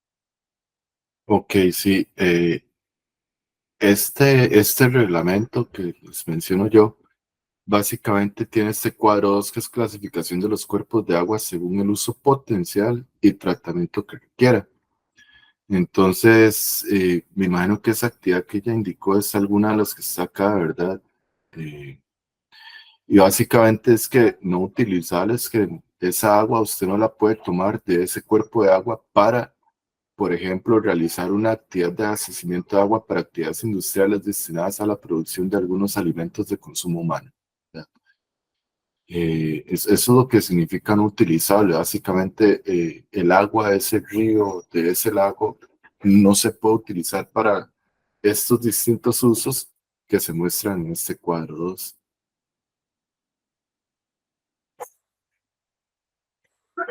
Ok, sí. Este reglamento que les menciono yo, básicamente tiene este cuadro 2 que es clasificación de los cuerpos de agua según el uso potencial y tratamiento que requiera. Entonces, me imagino que esa actividad que ella indicó es alguna de las que está acá, ¿verdad? Eh, y básicamente es que no utilizar, es que esa agua usted no la puede tomar de ese cuerpo de agua para, por ejemplo, realizar una actividad de abastecimiento de agua para actividades industriales destinadas a la producción de algunos alimentos de consumo humano, ¿verdad? Eso es lo que significa no utilizable. Básicamente, el agua de ese río, de ese lago, no se puede utilizar para estos distintos usos que se muestran en este cuadro 2.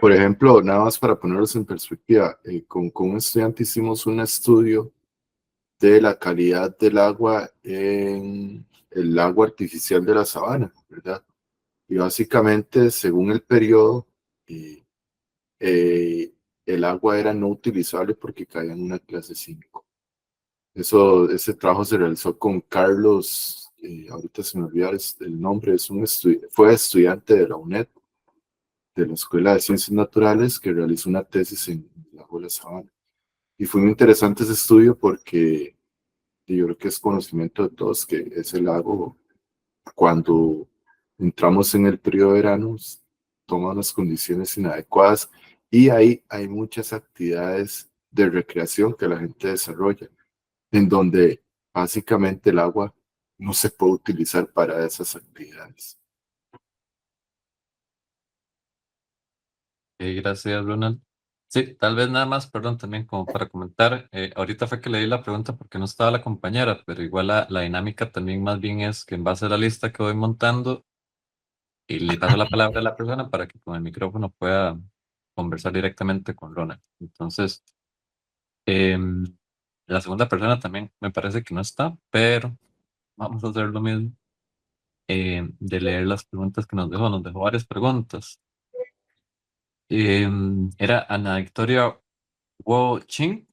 Por ejemplo, nada más para ponerlos en perspectiva, con un estudiante hicimos un estudio de la calidad del agua en el agua artificial de la sabana, ¿verdad? Y básicamente, según el periodo, eh, eh, el agua era no utilizable porque caía en una clase 5. Ese trabajo se realizó con Carlos, ahorita se me olvida el nombre, fue estudiante de la UNED, de la Escuela de Ciencias Naturales, que realizó una tesis en el lago de la Sabana. Y fue muy interesante ese estudio porque yo creo que es conocimiento de todos que ese lago, cuando entramos en el periodo de verano, toma unas condiciones inadecuadas y ahí hay muchas actividades de recreación que la gente desarrolla, en donde básicamente el agua no se puede utilizar para esas actividades. Gracias, Ronald. Sí, tal vez nada más, perdón, también como para comentar, ahorita fue que leí la pregunta porque no estaba la compañera, pero igual la dinámica también más bien es que en base a la lista que voy montando, y le paso la palabra a la persona para que con el micrófono pueda conversar directamente con Ronald. Entonces, em, la segunda persona también me parece que no está, pero vamos a hacer lo mismo, de leer las preguntas que nos dejó. Nos dejó varias preguntas. Era Ana Victoria Wo Ching.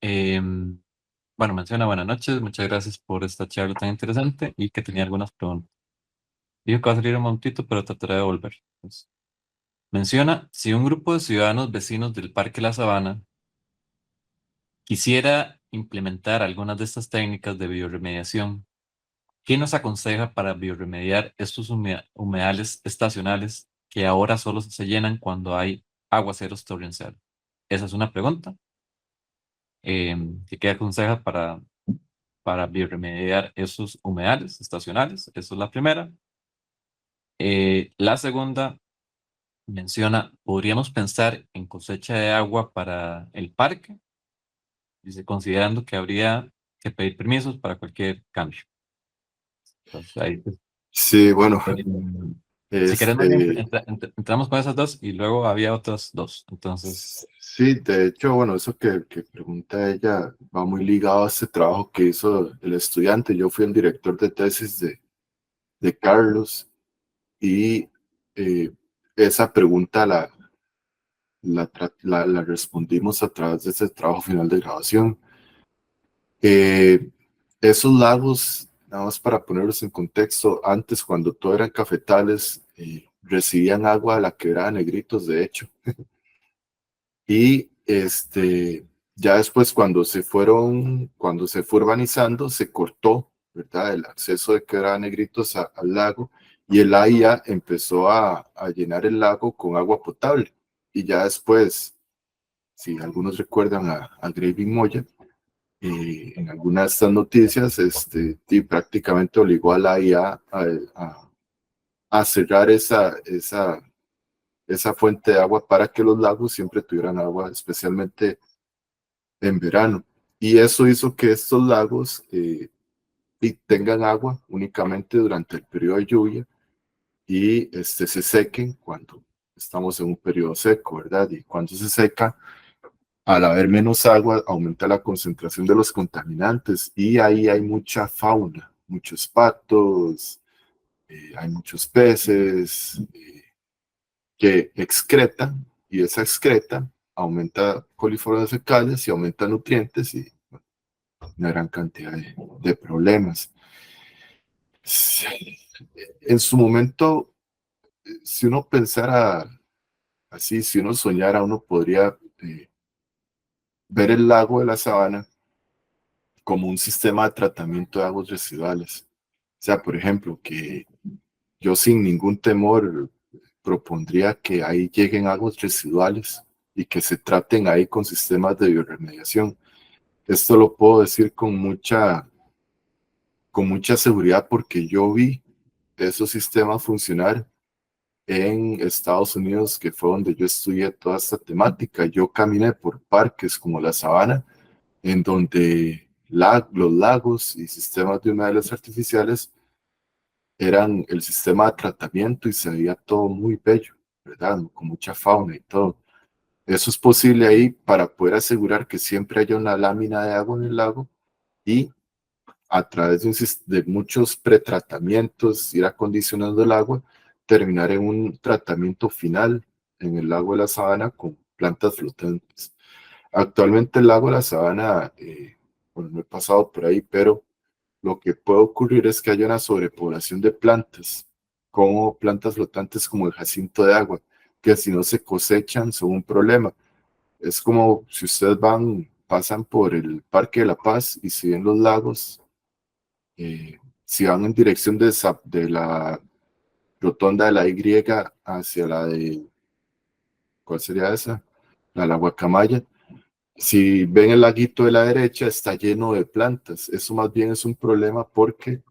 Bueno, menciona buenas noches, muchas gracias por esta charla tan interesante y que tenía algunas preguntas. Dijo que va a salir un momentito, pero trataré de volver. Pues, Menciona, si un grupo de ciudadanos vecinos del Parque La Sabana quisiera implementar algunas de estas técnicas de bioremediación, ¿qué nos aconseja para bioremediar estos humedales estacionales que ahora solo se llenan cuando hay aguaceros torrenciales? Esa es una pregunta. ¿Qué aconseja para bioremediar esos humedales estacionales? Esa es la primera. La segunda menciona, ¿podríamos pensar en cosecha de agua para el parque? Dice, considerando que habría que pedir permisos para cualquier cambio. Entonces, ahí, pues, Sí, bueno, si querés, más bien, este, entramos con esas dos y luego había otras dos. Entonces, sí, de hecho, bueno, eso que pregunta ella va muy ligado a este trabajo que hizo el estudiante. Yo fui el director de tesis de Carlos y eh, esa pregunta la respondimos a través de ese trabajo final de grabación. Esos lagos, nada más para ponerlos en contexto, antes cuando todo eran cafetales, recibían agua de la quebrada Negritos, de hecho. Y ya después cuando se fue urbanizando, se cortó, ¿verdad? El acceso de Quebrada Negritos al lago y el AIA empezó a llenar el lago con agua potable. Y ya después, si algunos recuerdan a Graving Moya, en algunas de estas noticias, y prácticamente obligó a la AIA a cerrar esa fuente de agua para que los lagos siempre tuvieran agua, especialmente en verano. Y eso hizo que estos lagos tengan agua únicamente durante el periodo de lluvia y se sequen cuando estamos en un periodo seco, ¿verdad? Y cuando se seca, al haber menos agua, aumenta la concentración de los contaminantes y ahí hay mucha fauna, muchos patos, hay muchos peces que excretan y esa excreta aumenta coliformes fecales y aumenta nutrientes y una gran cantidad de problemas. En su momento, si uno pensara así, si uno soñara, uno podría ver el lago de la Sabana como un sistema de tratamiento de aguas residuales. O sea, por ejemplo, que yo sin ningún temor propondría que ahí lleguen aguas residuales y que se traten ahí con sistemas de bioremediación. Esto lo puedo decir con mucha seguridad porque yo vi esos sistemas funcionar en Estados Unidos, que fue donde yo estudié toda esta temática. Yo caminé por parques como la Sabana, en donde los lagos y sistemas de humedales artificiales eran el sistema de tratamiento y se veía todo muy bello, ¿verdad? Con mucha fauna y todo. Eso es posible ahí para poder asegurar que siempre haya una lámina de agua en el lago y a través de muchos pretratamientos, ir acondicionando el agua, terminar en un tratamiento final en el lago de la Sabana con plantas flotantes. Actualmente el lago de la Sabana, bueno, no he pasado por ahí, pero lo que puede ocurrir es que haya una sobrepoblación de plantas, como plantas flotantes como el jacinto de agua, que si no se cosechan son un problema. Es como si ustedes pasan por el Parque de la Paz y si ven los lagos, si van en dirección de la rotonda de la Y hacia la de, ¿cuál sería esa? La Guacamaya. Si ven el laguito de la derecha, está lleno de plantas. Eso más bien es un problema porque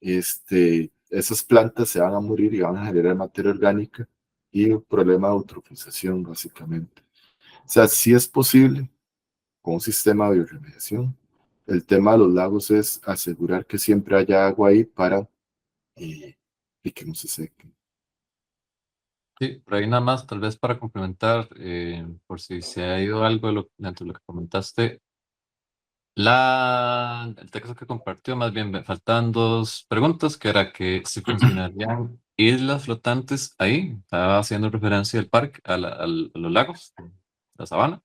esas plantas se van a morir y van a generar materia orgánica y un problema de eutrofización, básicamente. O sea, sí es posible con un sistema de bioremediación. El tema de los lagos es asegurar que siempre haya agua ahí para y que no se sequen. sí, por ahí nada más, tal vez para complementar, por si se ha ido algo dentro de lo que comentaste, el texto que compartió, más bien me faltan dos preguntas, que era que si funcionarían islas flotantes ahí, estaba haciendo referencia al parque, a los lagos, la sabana,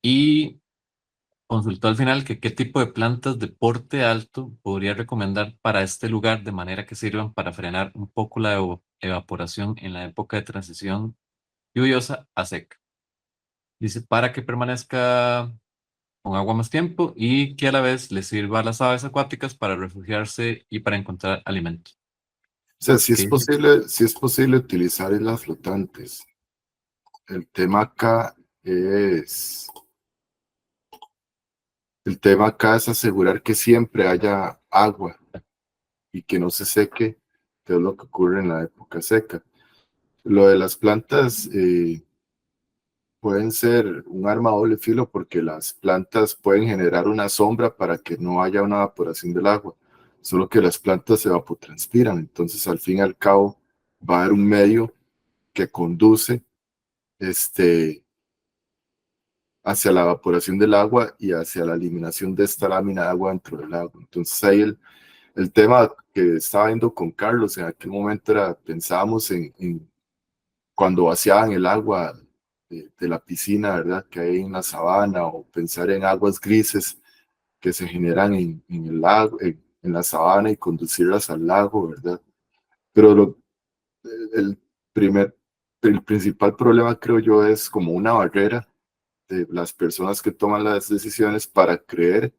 y consultó al final que qué tipo de plantas de porte alto podría recomendar para este lugar de manera que sirvan para frenar un poco la evaporación en la época de transición lluviosa a seca. Dice, para que permanezca con agua más tiempo y que a la vez les sirva a las aves acuáticas para refugiarse y para encontrar alimento. O sea, si Ok. es posible utilizar islas flotantes. El tema acá es, el tema acá es asegurar que siempre haya agua y que no se seque, que es lo que ocurre en la época seca. Lo de las plantas pueden ser un arma a doble filo porque las plantas pueden generar una sombra para que no haya una evaporación del agua, solo que las plantas se evapotranspiran, entonces al fin y al cabo va a haber un medio que conduce hacia la evaporación del agua y hacia la eliminación de esta lámina de agua dentro del agua. Entonces ahí el tema que estaba viendo con Carlos en aquel momento era, pensábamos en cuando vaciaban el agua de la piscina, ¿verdad? Que hay en la sabana, o pensar en aguas grises que se generan en el lago, en la sabana y conducirlas al lago, ¿verdad? Pero el primer, el principal problema creo yo es como una barrera de las personas que toman las decisiones para creer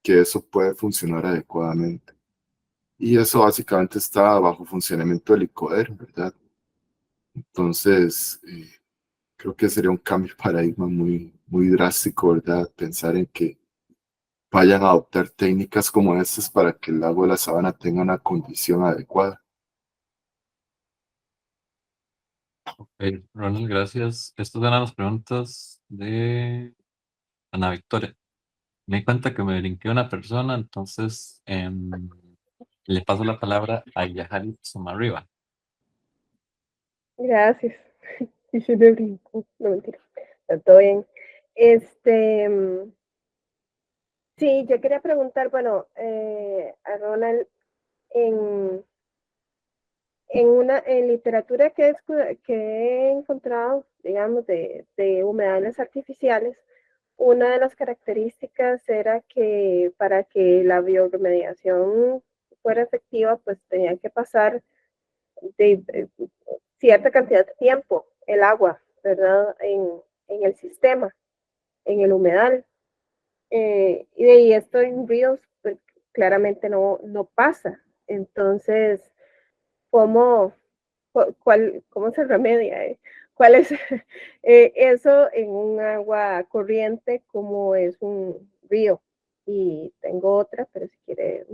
que eso puede funcionar adecuadamente. Y eso básicamente está bajo funcionamiento del ICODER, ¿verdad? Entonces, creo que sería un cambio de paradigma muy drástico, ¿verdad? Pensar en que vayan a adoptar técnicas como estas para que el lago de la sabana tenga una condición adecuada. Ok, Ronald, gracias. Estas eran las preguntas de Ana Victoria. Me di cuenta que me brinqué una persona, entonces le paso la palabra a Yahali Somarriba. Gracias. Y se me brincó. No, mentira. Está todo bien. Sí, yo quería preguntar, bueno, a Ronald, en, en literatura que he encontrado, digamos, de humedales artificiales, una de las características era que para que la bioremediación fuera efectiva, pues tenía que pasar de cierta cantidad de tiempo el agua, ¿verdad? En el sistema, en el humedal. Y esto en ríos pues, claramente no pasa. Entonces, ¿cómo, cómo se remedia? ¿Cuál es eso en un agua corriente como es un río? Y tengo otra, pero si quiere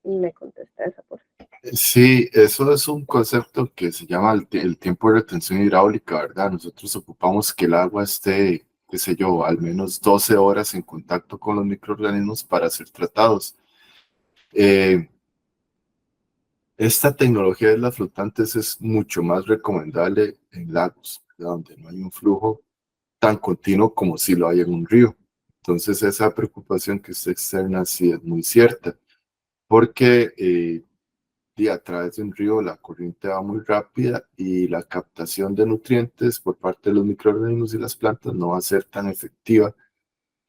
me contesta esa por favor. Sí, eso es un concepto que se llama el tiempo de retención hidráulica, ¿verdad? Nosotros ocupamos que el agua esté, qué sé yo, al menos 12 horas en contacto con los microorganismos para ser tratados. Esta tecnología de las flotantes es mucho más recomendable en lagos, ¿verdad? Donde no hay un flujo tan continuo como si lo hay en un río. Entonces esa preocupación que usted externa sí es muy cierta, porque y a través de un río la corriente va muy rápida y la captación de nutrientes por parte de los microorganismos y las plantas no va a ser tan efectiva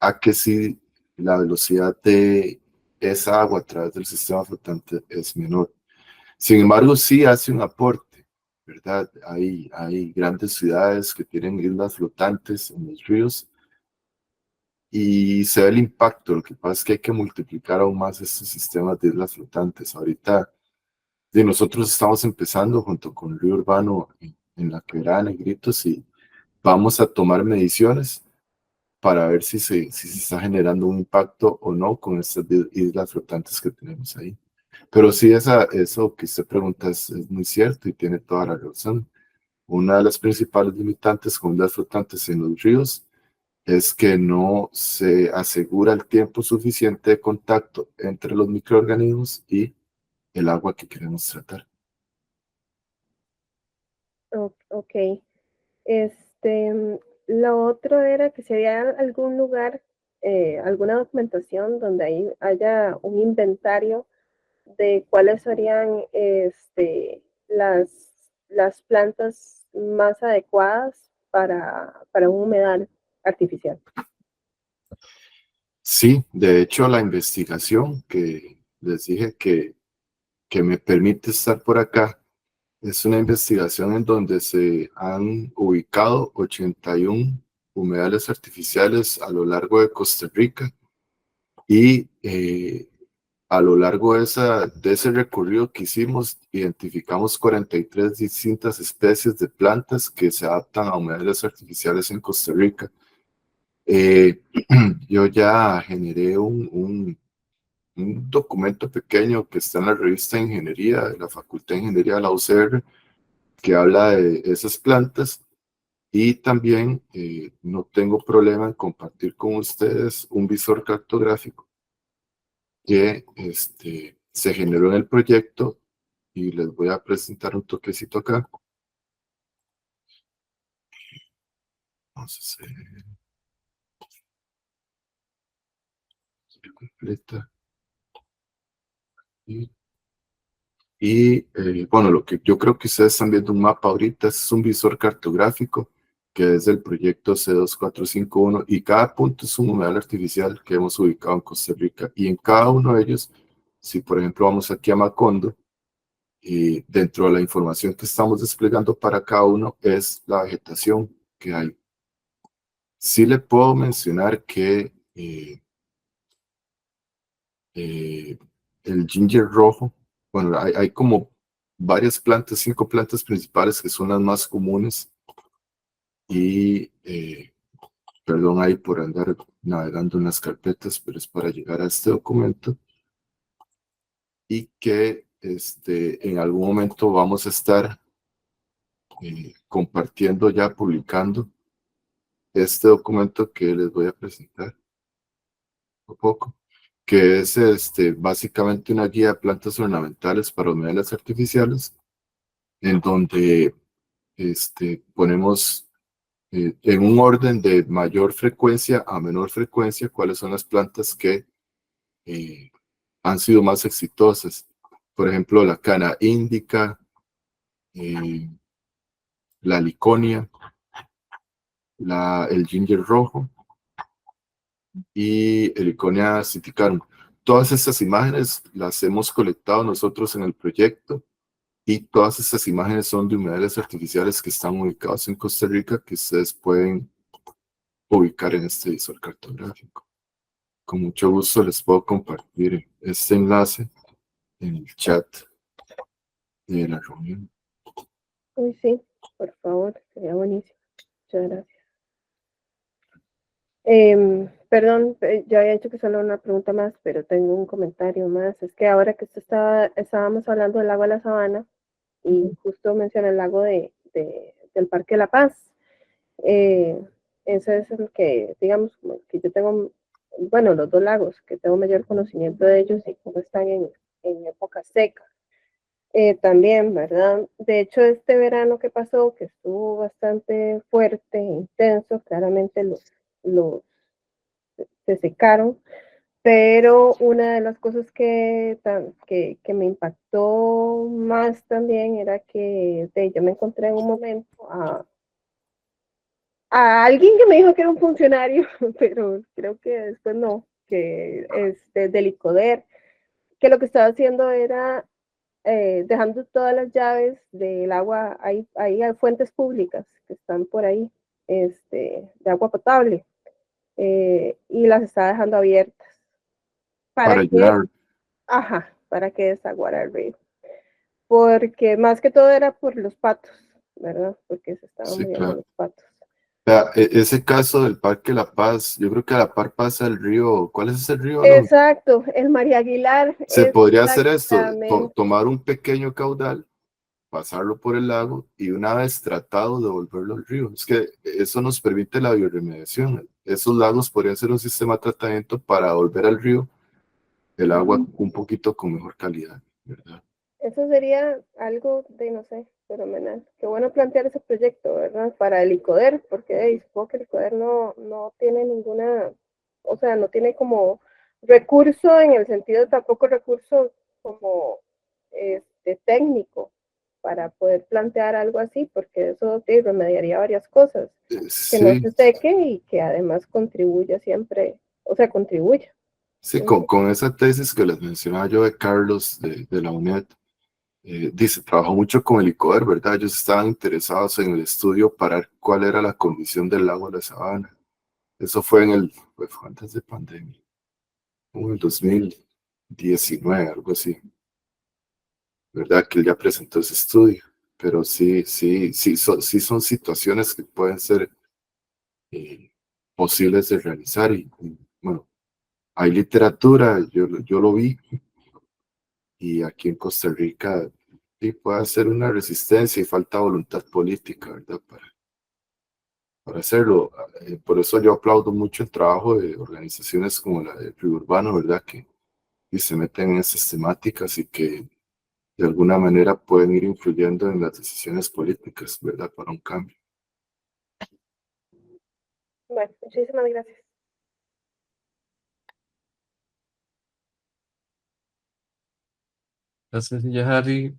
a que si la velocidad de esa agua a través del sistema flotante es menor. Sin embargo, sí hace un aporte, ¿verdad? Hay grandes ciudades que tienen islas flotantes en los ríos y se ve el impacto. Lo que pasa es que hay que multiplicar aún más estos sistemas de islas flotantes. Ahorita nosotros estamos empezando junto con el Río Urbano en la Quebrada de Negritos y vamos a tomar mediciones para ver si se está generando un impacto o no con estas islas flotantes que tenemos ahí. Pero sí, eso que usted pregunta es muy cierto y tiene toda la razón. Una de las principales limitantes con las flotantes en los ríos es que no se asegura el tiempo suficiente de contacto entre los microorganismos y el agua que queremos tratar. Ok. Lo otro era que si había algún lugar, alguna documentación donde haya un inventario de cuáles serían las plantas más adecuadas para un humedal artificial. Sí, de hecho la investigación que les dije que me permite estar por acá Es una investigación en donde se han ubicado 81 humedales artificiales a lo largo de Costa Rica y a lo largo de ese recorrido que hicimos, identificamos 43 distintas especies de plantas que se adaptan a humedales artificiales en Costa Rica. Yo ya generé un documento pequeño que está en la revista de Ingeniería de la Facultad de Ingeniería de la UCR, que habla de esas plantas, y también no tengo problema en compartir con ustedes un visor cartográfico que se generó en el proyecto, y les voy a presentar un toquecito acá. Vamos a hacer completa. Bueno, lo que yo creo que ustedes están viendo un mapa ahorita es un visor cartográfico que es del proyecto C2451, y cada punto es un humedal artificial que hemos ubicado en Costa Rica, y en cada uno de ellos, si por ejemplo vamos aquí a Macondo, y dentro de la información que estamos desplegando para cada uno es la vegetación que hay. Sí le puedo mencionar que el ginger rojo, bueno, hay como varias plantas, 5 plantas principales que son las más comunes, y perdón ahí por andar navegando en las carpetas, pero es para llegar a este documento, y que en algún momento vamos a estar compartiendo, ya publicando este documento que les voy a presentar un poco, que es básicamente una guía de plantas ornamentales para humedales artificiales, en donde ponemos en un orden de mayor frecuencia a menor frecuencia cuáles son las plantas que han sido más exitosas. Por ejemplo, la cana índica, la liconia, el ginger rojo y el Heliconia siticarum. Todas estas imágenes las hemos colectado nosotros en el proyecto, y todas estas imágenes son de humedales artificiales que están ubicados en Costa Rica, que ustedes pueden ubicar en este visor cartográfico. Con mucho gusto les puedo compartir este enlace en el chat de la reunión. Uy, sí, por favor, sería buenísimo. Muchas gracias. Perdón, yo había dicho que solo una pregunta más, pero tengo un comentario más. Es que ahora que estábamos hablando del lago de la Sabana, y justo mencioné el lago del Parque de la Paz. Ese es el que, digamos, como que yo tengo, bueno, los 2 lagos, que tengo mayor conocimiento de ellos y cómo están en época seca. También, ¿verdad? De hecho, este verano que pasó, que estuvo bastante fuerte, intenso, claramente se secaron, pero una de las cosas que me impactó más también era que yo me encontré en un momento a alguien que me dijo que era un funcionario, pero creo que después no, que del ICODER, que lo que estaba haciendo era dejando todas las llaves del agua, hay fuentes públicas que están por ahí, de agua potable, y las está dejando abiertas para que desaguara el río. Porque más que todo era por los patos, ¿verdad? Porque se estaban muriendo los patos. Ese caso del Parque La Paz, yo creo que a la par pasa el río. ¿Cuál es ese río? Exacto, el María Aguilar. Se podría hacer esto, tomar un pequeño caudal, pasarlo por el lago, y una vez tratado devolverlo al río. Es que eso nos permite la bioremediación. Esos lagos podrían ser un sistema de tratamiento para devolver al río el agua un poquito con mejor calidad, ¿verdad? Eso sería algo de, no sé, fenomenal. Qué bueno plantear ese proyecto, ¿verdad? Para el ICODER, porque supongo que el ICODER no tiene ninguna, o sea, no tiene como recurso en el sentido, tampoco recurso como técnico para poder plantear algo así, porque eso remediaría varias cosas, que no se seque y que además contribuya siempre, o sea, contribuya. Sí, con esa tesis que les mencionaba yo de Carlos de la UNED, Dice, trabajó mucho con el ICOER, ¿verdad? Ellos estaban interesados en el estudio para ver cuál era la condición del lago de la Sabana. Eso fue fue antes de pandemia, como en el 2019, algo así, ¿verdad? Que él ya presentó ese estudio. Pero sí son situaciones que pueden ser posibles de realizar bueno, hay literatura, yo lo vi, y aquí en Costa Rica sí puede hacer una resistencia y falta voluntad política, ¿verdad? Para hacerlo. Por eso yo aplaudo mucho el trabajo de organizaciones como la de Río Urbano, ¿verdad? Que se meten en esas temáticas y que de alguna manera pueden ir influyendo en las decisiones políticas, ¿verdad? Para un cambio. Bueno, muchísimas gracias. Gracias, Yahari.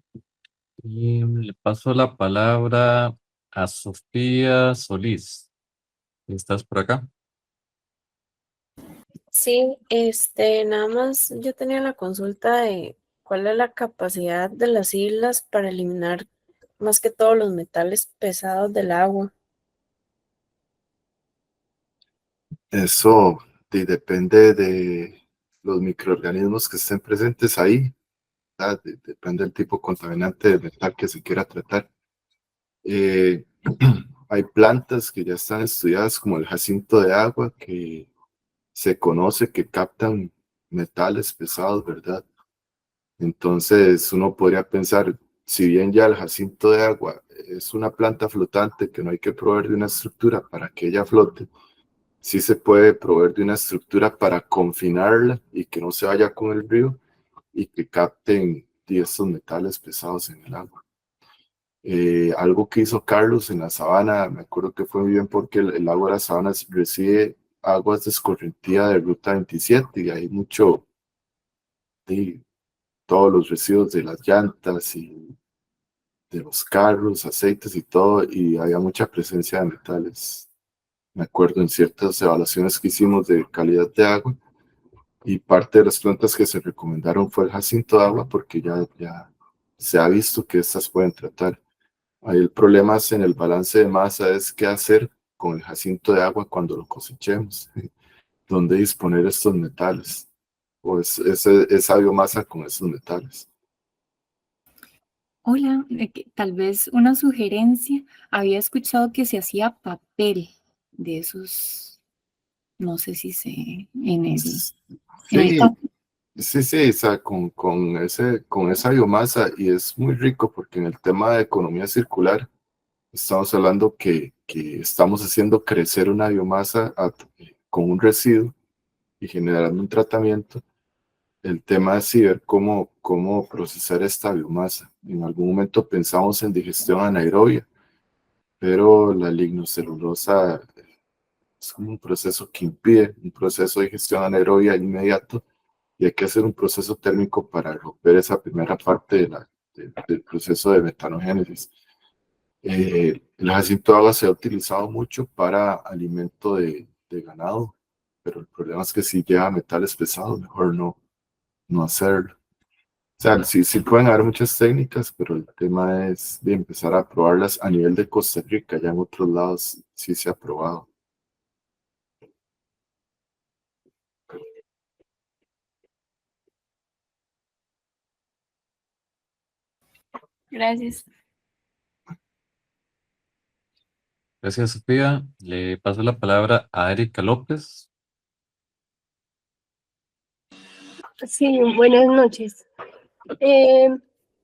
Y le paso la palabra a Sofía Solís. ¿Estás por acá? Sí, nada más yo tenía la consulta de cuál es la capacidad de las islas para eliminar más que todos los metales pesados del agua. Eso depende de los microorganismos que estén presentes ahí, ¿verdad? Depende del tipo contaminante de metal que se quiera tratar. Hay plantas que ya están estudiadas como el jacinto de agua, que se conoce que captan metales pesados, ¿verdad? Entonces uno podría pensar, si bien ya el jacinto de agua es una planta flotante que no hay que proveer de una estructura para que ella flote, sí se puede proveer de una estructura para confinarla y que no se vaya con el río y que capten estos metales pesados en el agua. Algo que hizo Carlos en la sabana, me acuerdo que fue muy bien porque el agua de la sabana recibe aguas de escorrentía de Ruta 27 y hay mucho de todos los residuos de las llantas y de los carros, aceites y todo, y había mucha presencia de metales. Me acuerdo en ciertas evaluaciones que hicimos de calidad de agua, y parte de las plantas que se recomendaron fue el jacinto de agua porque ya se ha visto que estas pueden tratar. Ahí el problema es en el balance de masa, es qué hacer con el jacinto de agua cuando lo cosechemos, dónde disponer estos metales, o esa biomasa con esos metales. Hola, tal vez una sugerencia. Había escuchado que se hacía papel de esos, no sé si en el Sí, campo. sí, o sea, con esa biomasa, y es muy rico porque en el tema de economía circular estamos hablando que estamos haciendo crecer una biomasa con un residuo y generando un tratamiento. El tema es sí ver cómo procesar esta biomasa. En algún momento pensamos en digestión anaerobia, pero la lignocelulosa es como un proceso que impide un proceso de digestión anaerobia inmediato, y hay que hacer un proceso térmico para romper esa primera parte del proceso de metanogénesis. El jacinto de agua se ha utilizado mucho para alimento de ganado, pero el problema es que si lleva metales pesados, mejor no hacerlo. O sea, sí pueden haber muchas técnicas, pero el tema es de empezar a probarlas a nivel de Costa Rica. Ya en otros lados sí se ha probado. Gracias. Gracias, Sofía. Le paso la palabra a Erika López. Sí, buenas noches.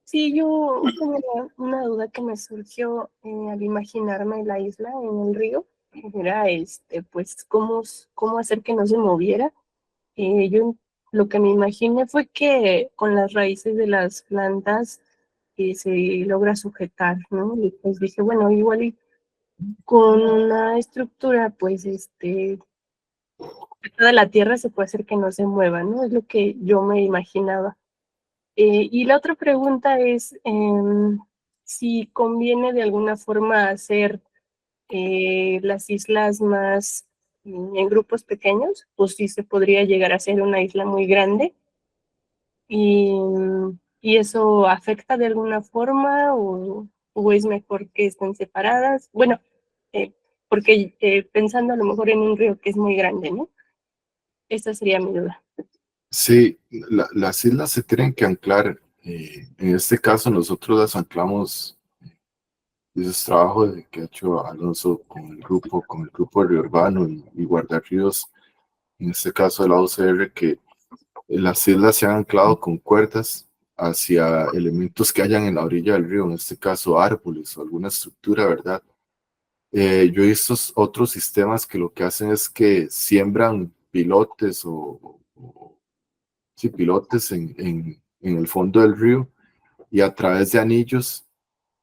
Sí, yo tenía una duda que me surgió al imaginarme la isla en el río. Era pues, cómo hacer que no se moviera. Yo lo que me imaginé fue que con las raíces de las plantas se logra sujetar, ¿no? Y pues dije, bueno, igual y con una estructura, pues, toda la tierra se puede hacer que no se mueva, ¿no? Es lo que yo me imaginaba. Y la otra pregunta es si conviene de alguna forma hacer las islas más en grupos pequeños, o si se podría llegar a ser una isla muy grande. Y, ¿Y eso afecta de alguna forma o es mejor que estén separadas? Bueno, porque pensando a lo mejor en un río que es muy grande, ¿no? Esa sería mi duda. Sí, las islas se tienen que anclar. En este caso nosotros las anclamos, y ese es trabajo que ha hecho Alonso con el grupo de Río Urbano y Guardarríos, en este caso de la OCR, que las islas se han anclado con cuerdas hacia elementos que hayan en la orilla del río, en este caso árboles o alguna estructura, ¿verdad? Yo he visto otros sistemas que lo que hacen es que siembran pilotes sí, pilotes en el fondo del río y a través de anillos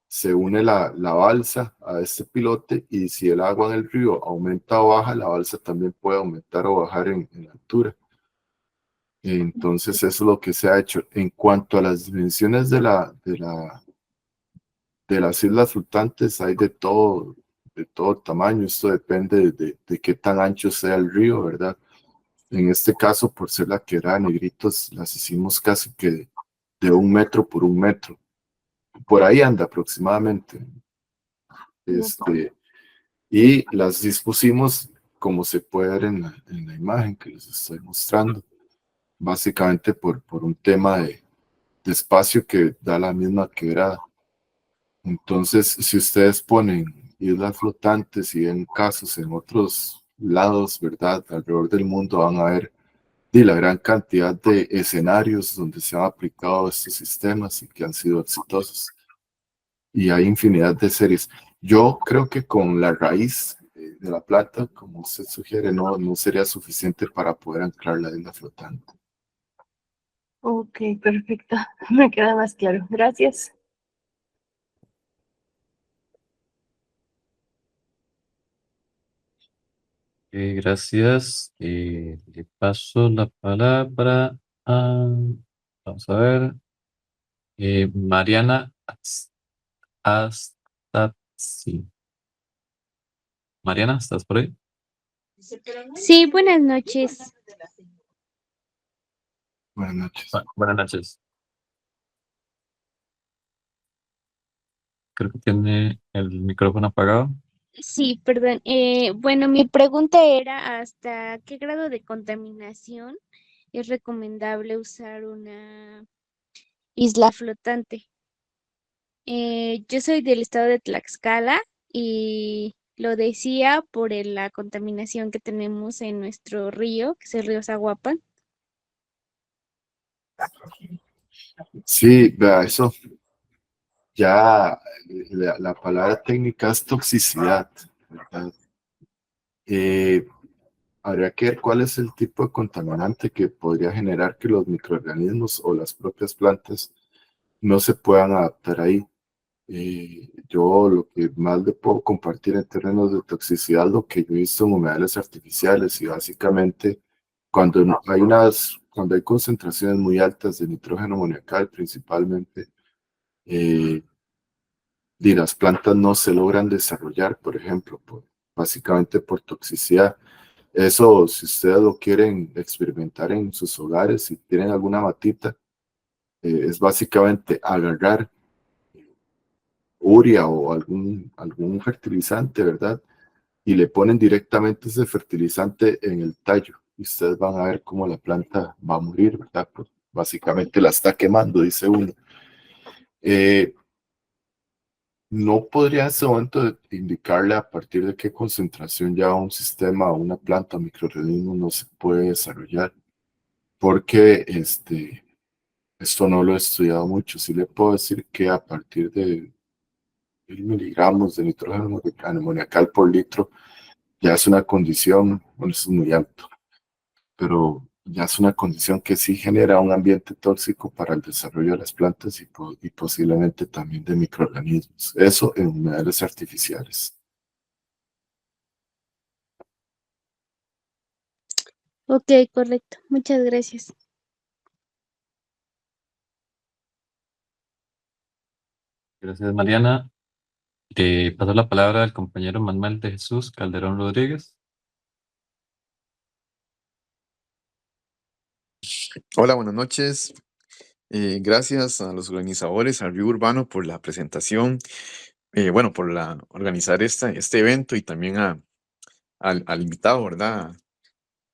se une la balsa a este pilote y si el agua en el río aumenta o baja, la balsa también puede aumentar o bajar en altura. Entonces eso es lo que se ha hecho. En cuanto a las dimensiones de las islas flotantes, hay de todo tamaño. Esto depende de qué tan ancho sea el río, ¿verdad? En este caso, por ser la quebrada de Negritos, las hicimos casi que de 1 metro por 1 metro. Por ahí anda aproximadamente. Y las dispusimos como se puede ver en la imagen que les estoy mostrando, básicamente por un tema de espacio que da la misma quebrada. Entonces, si ustedes ponen islas flotantes y ven casos en otros lados, ¿verdad? Alrededor del mundo van a ver la gran cantidad de escenarios donde se han aplicado estos sistemas y que han sido exitosos. Y hay infinidad de series. Yo creo que con la raíz de la planta, como usted sugiere, no sería suficiente para poder anclar la isla flotante. Ok, perfecto. Me queda más claro. Gracias. Gracias. Le paso la palabra a, vamos a ver, Mariana Astazzi. Mariana, ¿estás por ahí? Sí, buenas noches. Buenas noches. Buenas noches. Creo que tiene el micrófono apagado. Sí, perdón. Bueno, mi pregunta era ¿hasta qué grado de contaminación es recomendable usar una isla flotante? Yo soy del estado de Tlaxcala y lo decía por la contaminación que tenemos en nuestro río, que es el río Zaguapan. Sí, vea, eso ya la palabra técnica es toxicidad, ¿verdad? Habría que ver cuál es el tipo de contaminante que podría generar que los microorganismos o las propias plantas no se puedan adaptar ahí. Yo lo que más le puedo compartir en términos de toxicidad, lo que yo he visto en humedales artificiales y básicamente cuando hay concentraciones muy altas de nitrógeno amoniacal principalmente, y las plantas no se logran desarrollar, por ejemplo, básicamente por toxicidad. Eso, si ustedes lo quieren experimentar en sus hogares, si tienen alguna matita, es básicamente agarrar urea o algún fertilizante, ¿verdad? Y le ponen directamente ese fertilizante en el tallo. Y ustedes van a ver cómo la planta va a morir, ¿verdad? Pues básicamente la está quemando, dice uno. No podría en este momento indicarle a partir de qué concentración ya un sistema, una planta, microorganismo no se puede desarrollar, porque esto no lo he estudiado mucho. Sí le puedo decir que a partir de 1.000 miligramos de nitrógeno amoniacal por litro ya es una condición, bueno, eso es muy alto, pero ya es una condición que sí genera un ambiente tóxico para el desarrollo de las plantas y posiblemente también de microorganismos. Eso en humedales artificiales. Ok, correcto. Muchas gracias. Gracias, Mariana. Le paso la palabra al compañero Manuel de Jesús Calderón Rodríguez. Hola, buenas noches. Gracias a los organizadores, al Río Urbano, por la presentación, bueno, por organizar este evento y también al invitado, ¿verdad?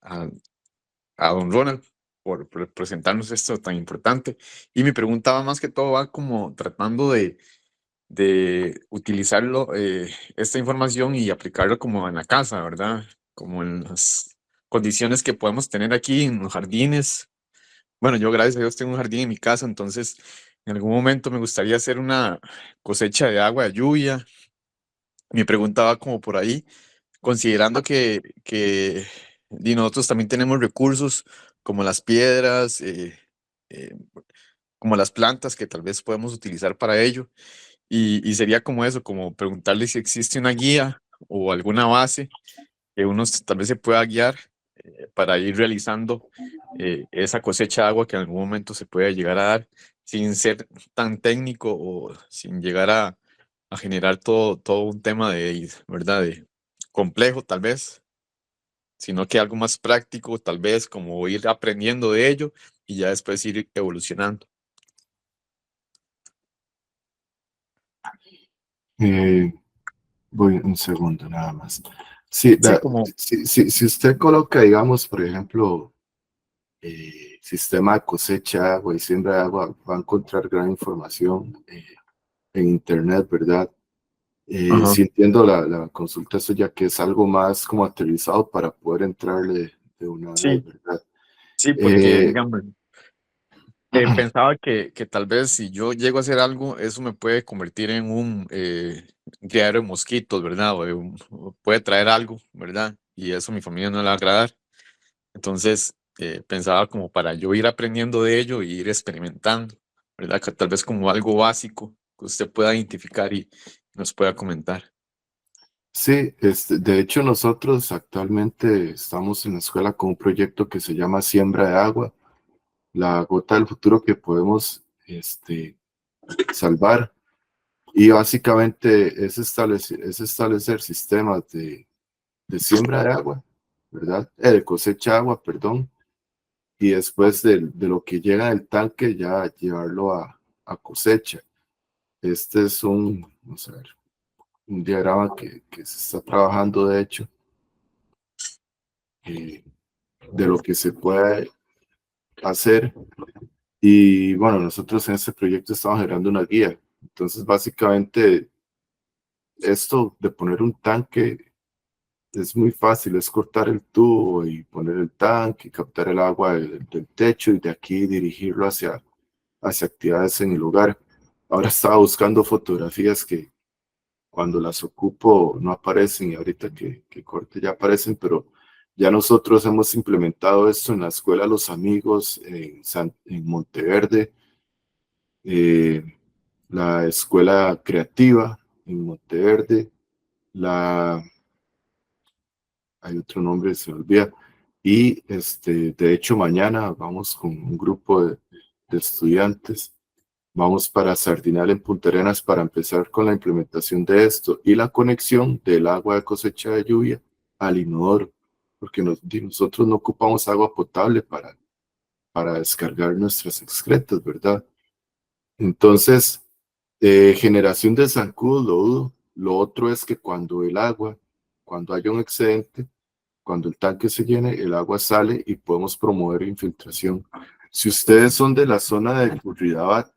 A, a don Ronald por presentarnos esto tan importante. Y mi pregunta va más que todo, va como tratando de utilizarlo, esta información y aplicarlo como en la casa, ¿verdad? Como en las condiciones que podemos tener aquí en los jardines. Bueno, yo gracias a Dios tengo un jardín en mi casa, entonces en algún momento me gustaría hacer una cosecha de agua de lluvia. Mi pregunta va como por ahí, considerando que nosotros también tenemos recursos como las piedras, eh, como las plantas que tal vez podemos utilizar para ello. Y sería como eso, como preguntarle si existe una guía o alguna base que uno tal vez se pueda guiar, para ir realizando, esa cosecha de agua que en algún momento se puede llegar a dar sin ser tan técnico o sin llegar a generar todo un tema ¿verdad? De complejo tal vez, sino que algo más práctico, tal vez como ir aprendiendo de ello y ya después ir evolucionando. Eh, voy un segundo nada más. Sí, Sí, como, si usted coloca, digamos, por ejemplo, sistema de cosecha de agua y siembra de agua, va a encontrar gran información en Internet, ¿verdad? ajá. Sí entiendo la consulta suya, que es algo más como aterrizado para poder entrarle de una vez, Sí, ¿verdad? sí, porque Eh, digamos, pensaba que tal vez si yo llego a hacer algo, eso me puede convertir en un, criadero de mosquitos, ¿verdad? O puede traer algo, ¿verdad? Y eso a mi familia no le va a agradar. Entonces, pensaba como para yo ir aprendiendo de ello y ir experimentando, ¿verdad? Que tal vez como algo básico que usted pueda identificar y nos pueda comentar. sí, de hecho nosotros actualmente estamos en la escuela con un proyecto que se llama Siembra de Agua, la gota del futuro que podemos salvar. Y básicamente es establecer sistemas de siembra de agua, ¿verdad? De cosecha de agua, perdón, y después de lo que llega del tanque ya llevarlo a cosecha. Este es vamos a ver, un diagrama que se está trabajando, de hecho, eh, de lo que se puede hacer. Y bueno, nosotros en este proyecto estamos generando una guía. Entonces, básicamente, esto de poner un tanque es muy fácil, es cortar el tubo y poner el tanque, captar el agua del techo y de aquí dirigirlo hacia actividades en el lugar. Ahora estaba buscando fotografías que cuando las ocupo no aparecen y ahorita que corte ya aparecen, pero ya nosotros hemos implementado esto en la escuela Los Amigos en Monteverde, eh, la escuela creativa en Monteverde, hay otro nombre, se me olvida, y de hecho mañana vamos con un grupo de estudiantes. Vamos para Sardinal en Punta Arenas para empezar con la implementación de esto y la conexión del agua de cosecha de lluvia al inodoro, porque nosotros no ocupamos agua potable para descargar nuestras excretas, ¿verdad? Entonces, generación de zancudos, lo dudo. Lo otro es que cuando haya un excedente, cuando el tanque se llene, el agua sale y podemos promover infiltración. Si ustedes son de la zona de Curridabat,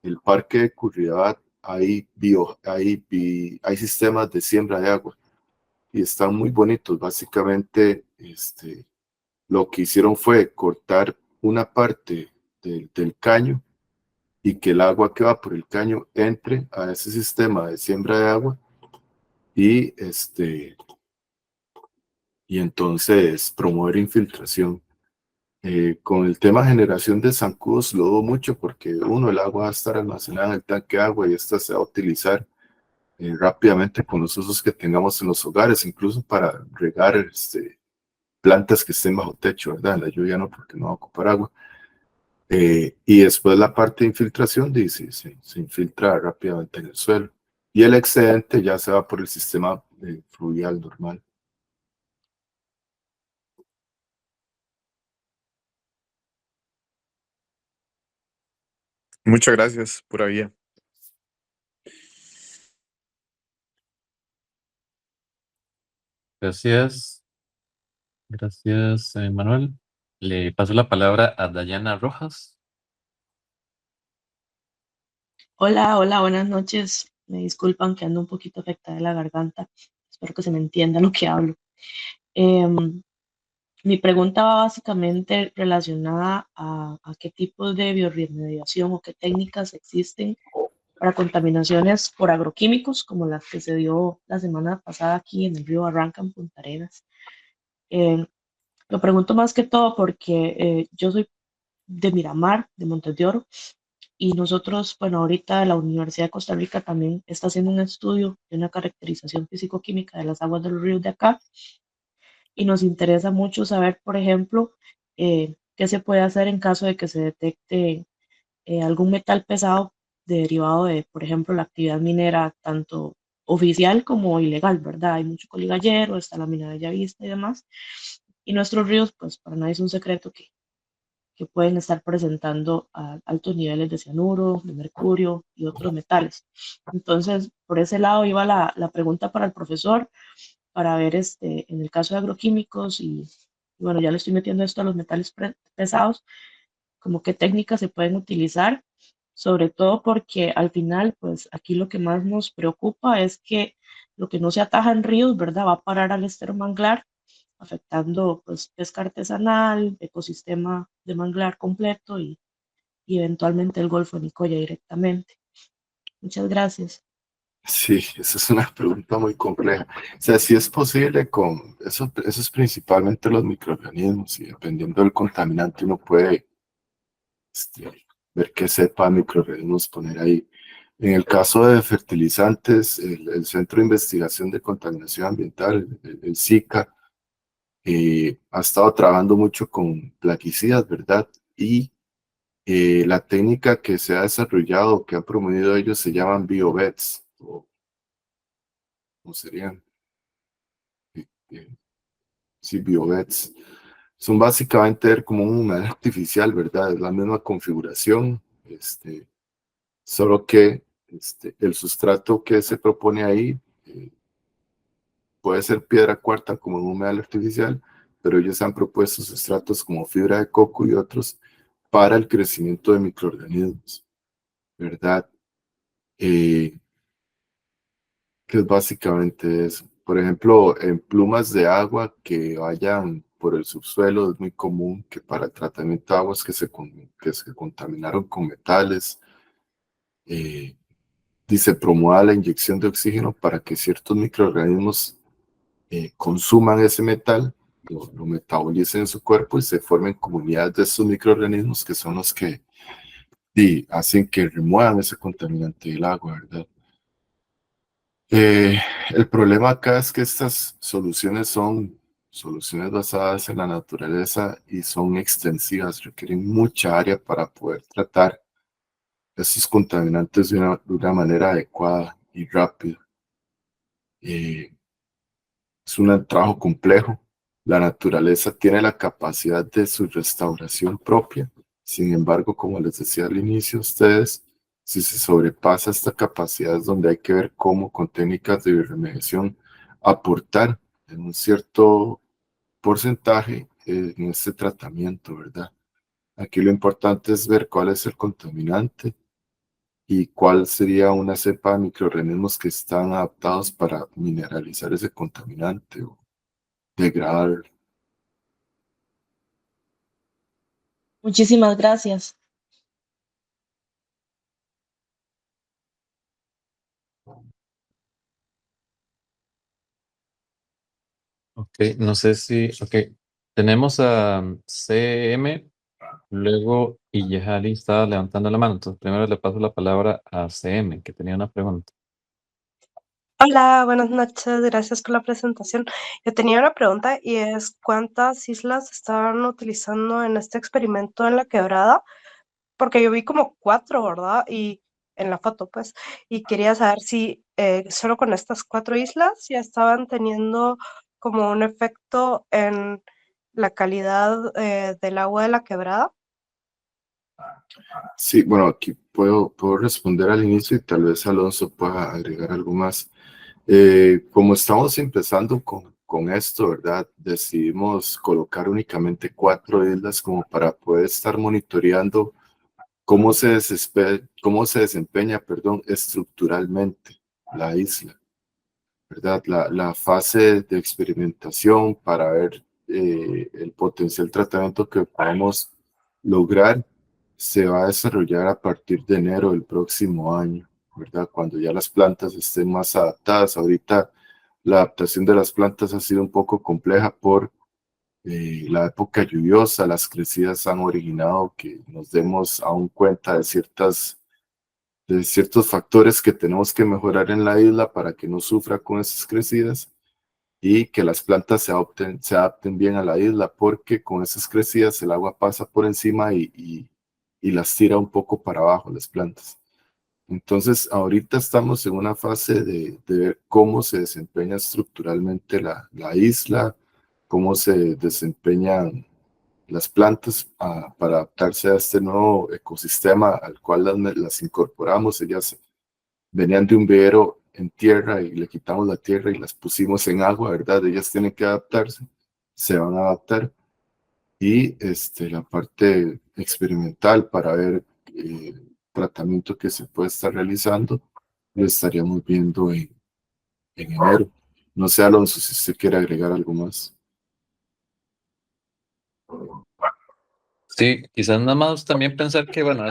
el parque de Curridabat, hay sistemas de siembra de agua y están muy bonitos. Básicamente, lo que hicieron fue cortar una parte del caño y que el agua que va por el caño entre a ese sistema de siembra de agua y, y entonces promover infiltración. Con el tema generación de zancudos lo dudo mucho porque uno, el agua va a estar almacenada en el tanque de agua y esta se va a utilizar rápidamente con los usos que tengamos en los hogares, incluso para regar plantas que estén bajo techo, ¿verdad? En la lluvia no, porque no va a ocupar agua. Y después la parte de infiltración dice, se infiltra rápidamente en el suelo. Y el excedente ya se va por el sistema fluvial normal. Muchas gracias, pura vida. Gracias. Gracias, Manuel. Le paso la palabra a Dayana Rojas. Hola, hola, buenas noches. Me disculpan que ando un poquito afectada de la garganta. Espero que se me entienda lo que hablo. Em, Mi pregunta va básicamente relacionada a qué tipos de biorremediación o qué técnicas existen para contaminaciones por agroquímicos, como las que se dio la semana pasada aquí en el río Barranca, en Punta Arenas. Em, lo pregunto más que todo porque yo soy de Miramar, de Montes de Oro, y nosotros, bueno, ahorita la Universidad de Costa Rica también está haciendo un estudio de una caracterización físico-química de las aguas de los ríos de acá y nos interesa mucho saber, por ejemplo, qué se puede hacer en caso de que se detecte algún metal pesado derivado de, por ejemplo, la actividad minera, tanto oficial como ilegal, ¿verdad? Hay mucho coligallero, está la mina de Bellavista y demás. Y nuestros ríos, pues para nadie es un secreto que pueden estar presentando altos niveles de cianuro, de mercurio y otros metales. Entonces, por ese lado iba la pregunta para el profesor, para ver en el caso de agroquímicos y bueno, ya le estoy metiendo esto a los metales pesados, como qué técnicas se pueden utilizar, sobre todo porque al final, pues aquí lo que más nos preocupa es que lo que no se ataja en ríos, ¿verdad? Va a parar al estero manglar, afectando pues pesca artesanal, ecosistema de manglar completo y eventualmente el Golfo de Nicoya directamente. Muchas gracias. Sí, esa es una pregunta muy compleja. O sea, si es posible con eso es principalmente los microorganismos y dependiendo del contaminante uno puede ver qué cepa de microorganismos poner ahí. En el caso de fertilizantes, el Centro de Investigación de Contaminación Ambiental, el SICA, ha estado trabajando mucho con plaguicidas, ¿verdad? Y la técnica que se ha desarrollado, que han promovido ellos, se llaman biobets, o ¿cómo serían? Eh, Sí, biobets. Son básicamente como un humedal artificial, ¿verdad? Es la misma configuración, solo que el sustrato que se propone ahí puede ser piedra cuarta como un humedal artificial, pero ellos han propuesto sustratos como fibra de coco y otros para el crecimiento de microorganismos, ¿verdad? Eh, que es básicamente eso. Por ejemplo, en plumas de agua que vayan por el subsuelo es muy común que para el tratamiento de aguas que se contaminaron con metales, eh, y se promueva la inyección de oxígeno para que ciertos microorganismos consuman ese metal, lo metabolicen en su cuerpo y se formen comunidades de estos microorganismos que son los que hacen que remuevan ese contaminante del agua, ¿verdad? Eh, el problema acá es que estas soluciones son soluciones basadas en la naturaleza y son extensivas, requieren mucha área para poder tratar estos contaminantes de una manera adecuada y rápida. Es un trabajo complejo. La naturaleza tiene la capacidad de su restauración propia. Sin embargo, como les decía al inicio a ustedes, si se sobrepasa esta capacidad es donde hay que ver cómo con técnicas de bioremediación aportar en un cierto porcentaje en este tratamiento, ¿verdad? Aquí lo importante es ver cuál es el contaminante y cuál sería una cepa de microorganismos que están adaptados para mineralizar ese contaminante o degradar. Muchísimas gracias. Ok, no sé si. Ok, tenemos a CM, luego Iyehali estaba levantando la mano. Entonces, primero le paso la palabra a CM, que tenía una pregunta. Hola, buenas noches, gracias por la presentación. Yo tenía una pregunta y es ¿cuántas islas estaban utilizando en este experimento en la quebrada? Porque yo vi como 4, ¿verdad? Y en la foto, pues, y quería saber si solo con estas 4 islas ya estaban teniendo como un efecto en la calidad del agua de la quebrada. Sí, bueno, aquí puedo responder al inicio y tal vez Alonso pueda agregar algo más. Como estamos empezando con esto, ¿verdad? Decidimos colocar únicamente 4 islas como para poder estar monitoreando cómo se desempeña, perdón, estructuralmente la isla, ¿verdad? La fase de experimentación para ver el potencial tratamiento que podemos lograr se va a desarrollar a partir de enero del próximo año, ¿verdad? Cuando ya las plantas estén más adaptadas. Ahorita la adaptación de las plantas ha sido un poco compleja por la época lluviosa. Las crecidas han originado que nos demos aún cuenta de ciertos factores que tenemos que mejorar en la isla para que no sufra con esas crecidas y que las plantas se adapten bien a la isla, porque con esas crecidas el agua pasa por encima y las tira un poco para abajo las plantas. Entonces, ahorita estamos en una fase de ver cómo se desempeña estructuralmente la isla, cómo se desempeñan las plantas para adaptarse a este nuevo ecosistema al cual las incorporamos. Ellas venían de un vivero en tierra y le quitamos la tierra y las pusimos en agua, ¿verdad? Ellas tienen que adaptarse, se van a adaptar. Y la parte experimental para ver tratamiento que se puede estar realizando, lo estaríamos viendo en enero. No sé, Alonso, si usted quiere agregar algo más. Sí, quizás nada más también pensar que, bueno,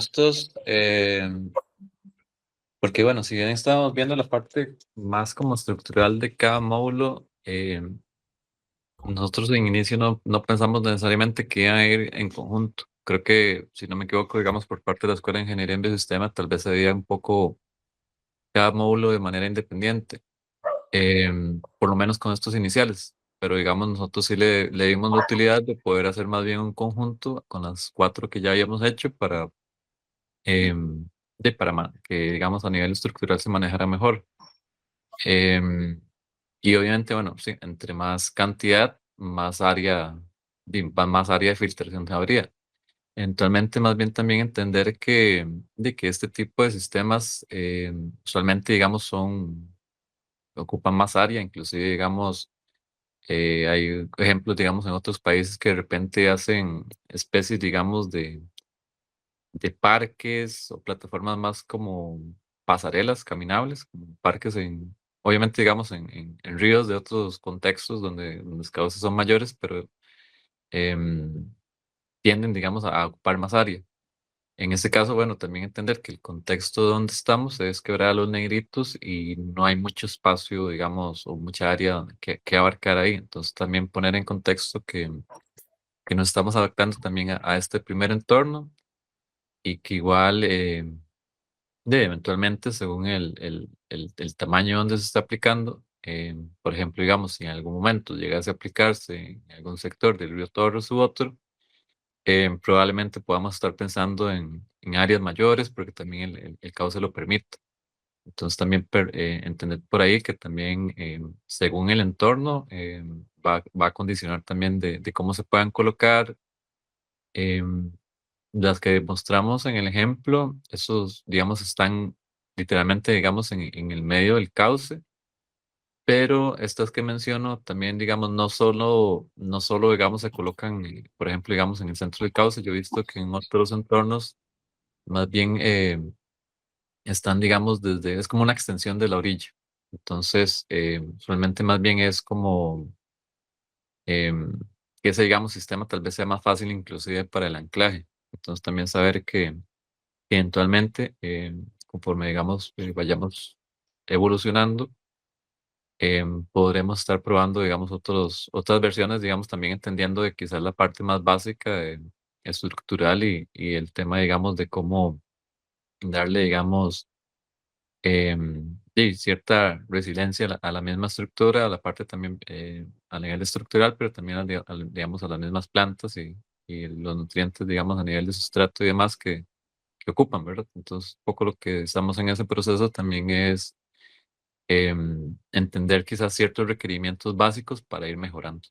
porque bueno, si bien estamos viendo la parte más como estructural de cada módulo, nosotros en inicio no pensamos necesariamente que iban a ir en conjunto. Creo que, si no me equivoco, digamos, por parte de la Escuela de Ingeniería en Biosistemas, tal vez se veía un poco cada módulo de manera independiente, por lo menos con estos iniciales. Pero digamos, nosotros sí le dimos la utilidad de poder hacer más bien un conjunto con las 4 que ya habíamos hecho em, para que, digamos, a nivel estructural se manejara mejor. Em, y obviamente, bueno, sí, entre más cantidad, más área de filtración habría. Eventualmente, más bien también entender que este tipo de sistemas usualmente, digamos, ocupan más área, inclusive, digamos, hay ejemplos, digamos, en otros países que de repente hacen especies, digamos, de parques o plataformas más como pasarelas caminables, como parques obviamente, digamos, en ríos de otros contextos donde los cauces son mayores, pero em, tienden, digamos, a ocupar más área. En este caso, bueno, también entender que el contexto donde estamos es Quebrada Los Negritos y no hay mucho espacio, digamos, o mucha área que abarcar ahí. Entonces, también poner en contexto que nos estamos adaptando también a este primer entorno y que igual, eventualmente, según el tamaño donde se está aplicando, por ejemplo, digamos, si en algún momento llegase a aplicarse en algún sector del río Torres u otro, probablemente podamos estar pensando en áreas mayores porque también el cauce lo permite. Entonces también entender por ahí que también según el entorno va a condicionar también de cómo se puedan colocar. em, las que mostramos en el ejemplo, esos, digamos, están literalmente, digamos, en el medio del cauce, pero estas que menciono también, digamos, no solo, digamos, se colocan, por ejemplo, digamos, en el centro del cauce. Yo he visto que en otros entornos más bien están, digamos, es como una extensión de la orilla. Entonces, usualmente más bien es como em, que ese, digamos, sistema tal vez sea más fácil inclusive para el anclaje. Entonces, también saber que eventualmente, conforme, digamos, vayamos evolucionando, podremos estar probando, digamos, otras versiones, digamos, también entendiendo de quizás la parte más básica estructural y el tema, digamos, de cómo darle, digamos, sí, cierta resiliencia a la misma estructura, a la parte también a nivel estructural, pero también, digamos, a las mismas plantas y los nutrientes, digamos, a nivel de sustrato y demás que ocupan, ¿verdad? Entonces, un poco lo que estamos en ese proceso también es entender quizás ciertos requerimientos básicos para ir mejorando.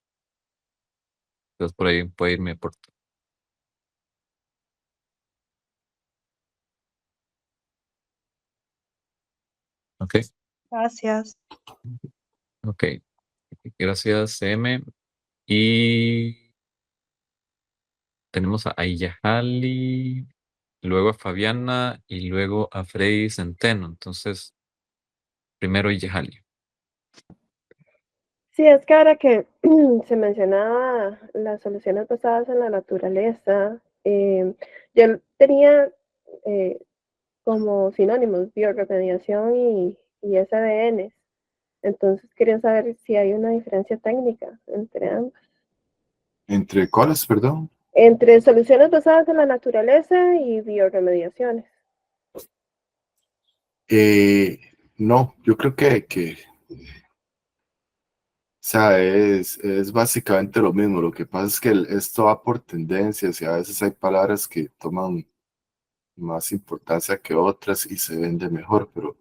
Entonces, por ahí puede ir mi aporte. Ok, Gracias. ok. Gracias, M. Y tenemos a Ayahali, luego a Fabiana y luego a Freddy Centeno. Entonces, primero Ayahali. Sí, es que ahora que se mencionaba las soluciones basadas en la naturaleza, yo tenía como sinónimos bioremediación y SDN. Entonces quería saber si hay una diferencia técnica entre ambos. ¿Entre cuáles, perdón? Entre soluciones basadas en la naturaleza y bioremediaciones. No, yo creo que o sea, es básicamente lo mismo. Lo que pasa es que esto va por tendencias y a veces hay palabras que toman más importancia que otras y se vende mejor, pero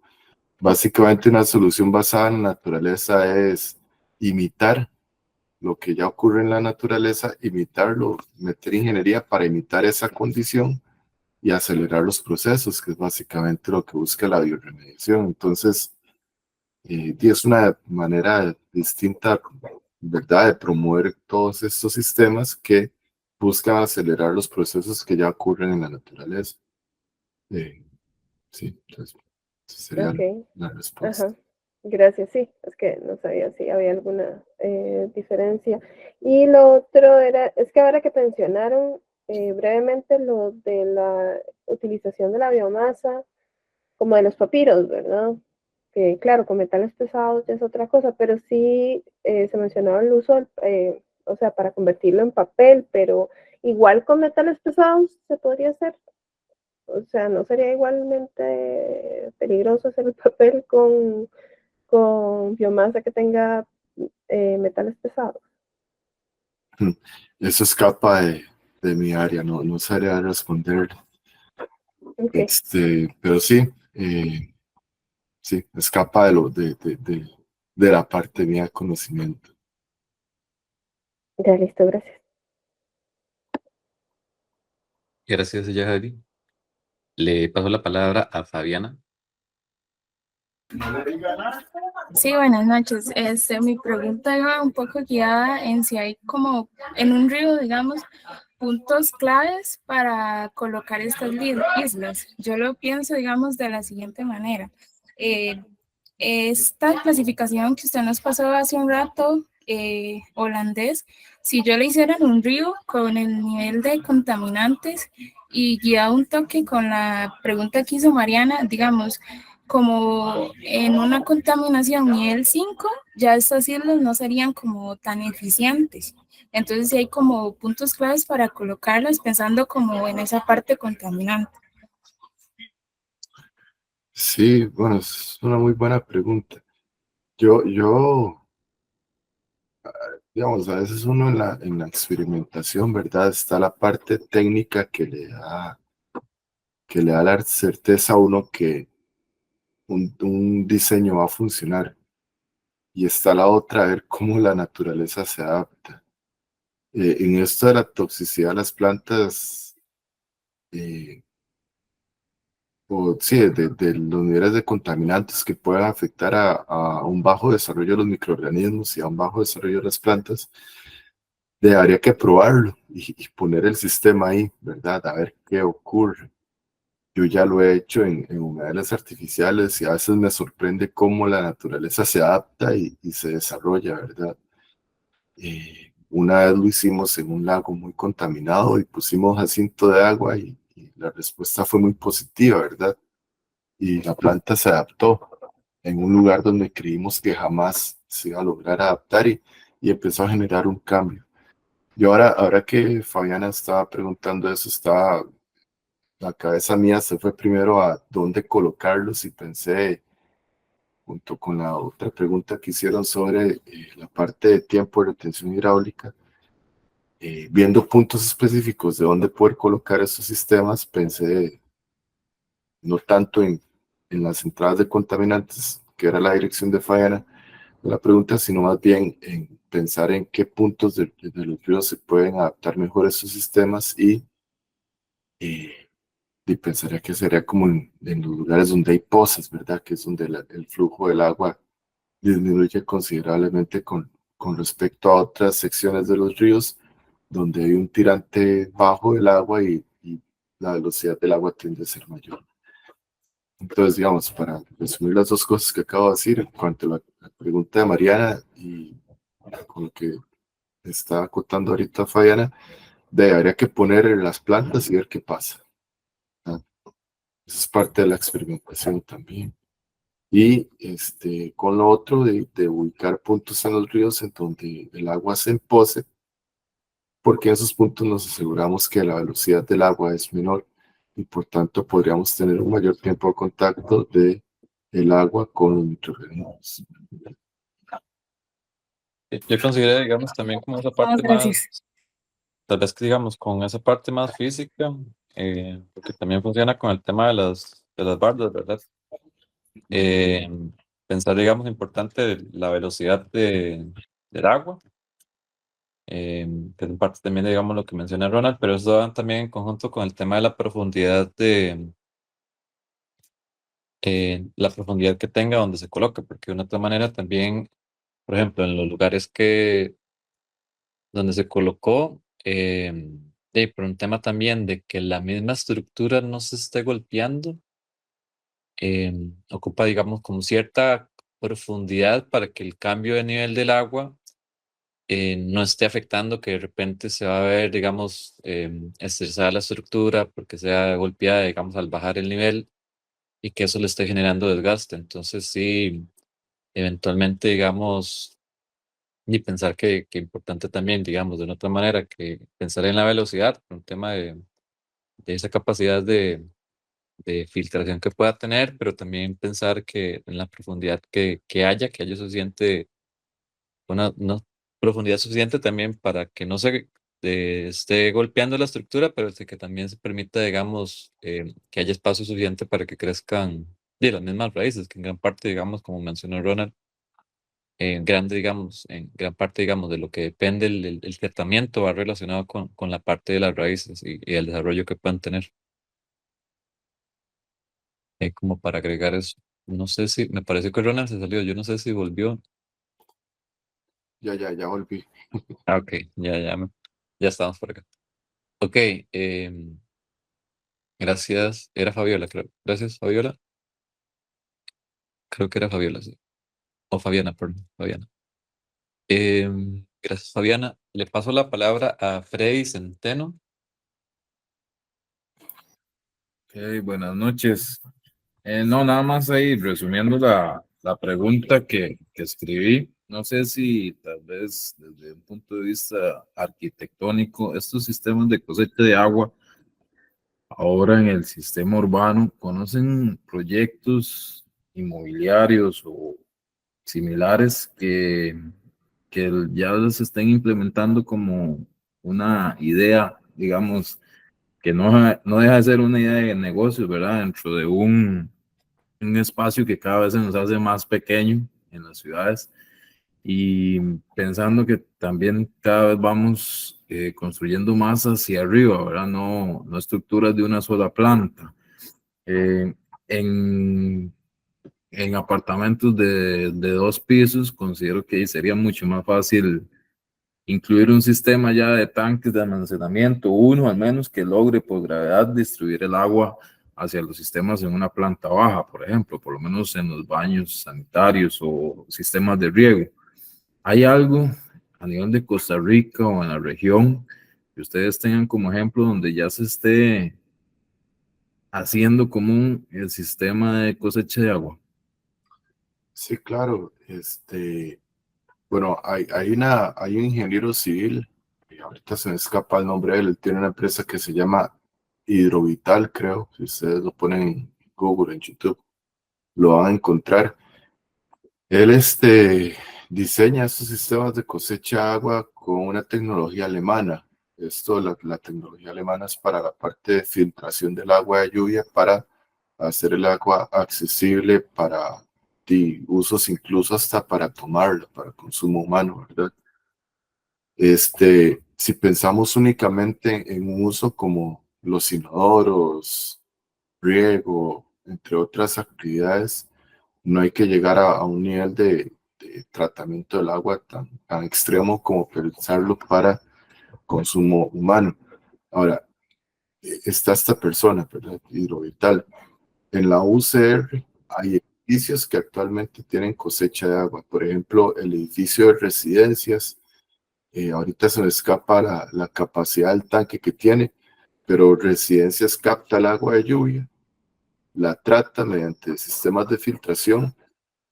básicamente una solución basada en la naturaleza es imitar lo que ya ocurre en la naturaleza, imitarlo, meter ingeniería para imitar esa condición y acelerar los procesos, que es básicamente lo que busca la bioremediación. Entonces, y es una manera distinta, ¿verdad?, de promover todos estos sistemas que buscan acelerar los procesos que ya ocurren en la naturaleza. Sí, entonces, esa sería Ok, la respuesta. ajá. Gracias, sí, es que no sabía si había alguna diferencia. Y lo otro era, es que ahora que mencionaron brevemente lo de la utilización de la biomasa, como de los papiros, ¿verdad? Que claro, con metales pesados ya es otra cosa, pero sí se mencionaba el uso, o sea, para convertirlo en papel, pero igual con metales pesados se podría hacer. O sea, no sería igualmente peligroso hacer el papel con biomasa que tenga metales pesados. Eso escapa de mi área, no sabría responder. Ok, Pero sí, sí, escapa de la parte mía de conocimiento. ya listo, gracias. Gracias, Ayahali. Le paso la palabra a Fabiana. Sí, buenas noches. Mi pregunta iba un poco guiada en si hay como en un río, digamos, puntos claves para colocar estas islas. Yo lo pienso, digamos, de la siguiente manera. Esta clasificación que usted nos pasó hace un rato, holandés, si yo le hiciera en un río con el nivel de contaminantes y guiado un toque con la pregunta que hizo Mariana, digamos, como en una contaminación nivel 5, ya estas islas no serían como tan eficientes. Entonces sí hay como puntos claves para colocarlas pensando como en esa parte contaminante. Sí, bueno, es una muy buena pregunta. Yo, digamos, a veces uno en la experimentación, ¿verdad? Está la parte técnica que le da la certeza a uno que un diseño va a funcionar. Y está la otra, a ver cómo la naturaleza se adapta. En esto de la toxicidad de las plantas, o sí, de los niveles de contaminantes que puedan afectar a un bajo desarrollo de los microorganismos y a un bajo desarrollo de las plantas, habría que probarlo y poner el sistema ahí, ¿verdad? A ver qué ocurre. Yo ya lo he hecho en humedales artificiales y a veces me sorprende cómo la naturaleza se adapta y se desarrolla, ¿verdad? Una vez lo hicimos en un lago muy contaminado y pusimos jacinto de agua y la respuesta fue muy positiva, ¿verdad? Y la planta se adaptó en un lugar donde creímos que jamás se iba a lograr adaptar y empezó a generar un cambio. Y ahora que Fabiana estaba preguntando eso, la cabeza mía se fue primero a dónde colocarlos y pensé, junto con la otra pregunta que hicieron sobre la parte de tiempo de retención hidráulica, viendo puntos específicos de dónde poder colocar esos sistemas, pensé no tanto en las entradas de contaminantes, que era la dirección de Faena, la pregunta, sino más bien en pensar en qué puntos de los ríos se pueden adaptar mejor a esos sistemas y y pensaría que sería como en los lugares donde hay pozas, ¿verdad? Que es donde el flujo del agua disminuye considerablemente con respecto a otras secciones de los ríos, donde hay un tirante bajo del agua y la velocidad del agua tiende a ser mayor. Entonces, digamos, para resumir las dos cosas que acabo de decir, en cuanto a la pregunta de Mariana y con lo que está acotando ahorita Fabiana, habría que poner en las plantas y ver qué pasa. ¿Ah? Eso es parte de la experimentación también. Y con lo otro de ubicar puntos en los ríos en donde el agua se empose, porque en esos puntos nos aseguramos que la velocidad del agua es menor y por tanto podríamos tener un mayor tiempo de contacto de el agua con los microorganismos. Yo considero, digamos, también como esa Muchas parte gracias. más, tal vez que digamos, con esa parte más física, porque también funciona con el tema de las bardas, ¿verdad? Eh, Pensar, digamos, importante la velocidad del agua, que es en parte también, digamos, lo que menciona Ronald, pero eso va también en conjunto con el tema de la profundidad que tenga donde se coloque, porque de una otra manera también, por ejemplo, en los lugares donde se colocó, por un tema también de que la misma estructura no se esté golpeando, ocupa, digamos, como cierta profundidad para que el cambio de nivel del agua no esté afectando, que de repente se va a ver, digamos, estresada la estructura porque sea golpeada, digamos, al bajar el nivel y que eso le esté generando desgaste. Entonces, sí, eventualmente, digamos, y pensar que importante también, digamos, de una otra manera, que pensar en la velocidad, por un tema de esa capacidad de filtración que pueda tener, pero también pensar que en la profundidad que haya suficiente, una profundidad suficiente también para que no se esté golpeando la estructura, pero que también se permita, digamos, que haya espacio suficiente para que crezcan las mismas raíces, que en gran parte, digamos, como mencionó Ronald, en gran parte, digamos, de lo que depende el tratamiento va relacionado con la parte de las raíces y el desarrollo que puedan tener. Como para agregar eso. No sé si, me parece que Ronald se salió, yo no sé si volvió. Ya volví. Ah, ok, ya estamos por acá. Ok, gracias. Era Fabiola, creo. Gracias, Fabiola. Creo que era Fabiola, sí. O Fabiana, perdón, Fabiana. Gracias, Fabiana. Le paso la palabra a Freddy Centeno. Buenas noches. No, nada más ahí resumiendo la pregunta que escribí. No sé si tal vez desde un punto de vista arquitectónico, estos sistemas de cosecha de agua, ahora en el sistema urbano, ¿conocen proyectos inmobiliarios o similares que ya los estén implementando como una idea, digamos, que no deja de ser una idea de negocio, ¿verdad? Dentro de un espacio que cada vez se nos hace más pequeño en las ciudades y pensando que también cada vez vamos construyendo más hacia arriba, ¿verdad? No estructuras de una sola planta. Eh, en, en apartamentos de 2 pisos, considero que sería mucho más fácil incluir un sistema ya de tanques de almacenamiento, uno al menos que logre por gravedad distribuir el agua hacia los sistemas en una planta baja, por ejemplo, por lo menos en los baños sanitarios o sistemas de riego. ¿Hay algo a nivel de Costa Rica o en la región que ustedes tengan como ejemplo donde ya se esté haciendo común el sistema de cosecha de agua? Sí, claro. Bueno, hay un ingeniero civil, y ahorita se me escapa el nombre de él tiene una empresa que se llama Hidrovital, creo. Si ustedes lo ponen en Google, en YouTube, lo van a encontrar. Él diseña estos sistemas de cosecha de agua con una tecnología alemana. La tecnología alemana es para la parte de filtración del agua de lluvia, para hacer el agua accesible para usos incluso hasta para tomarla, para consumo humano, ¿verdad? Si pensamos únicamente en un uso como los inodoros riego, entre otras actividades, no hay que llegar a un nivel de tratamiento del agua tan extremo como pensarlo para consumo humano. Ahora, está esta persona, ¿verdad? Hidrovital. En la UCR hay edificios que actualmente tienen cosecha de agua. Por ejemplo, el edificio de residencias, ahorita se me escapa la capacidad del tanque que tiene, pero residencias capta el agua de lluvia, la trata mediante sistemas de filtración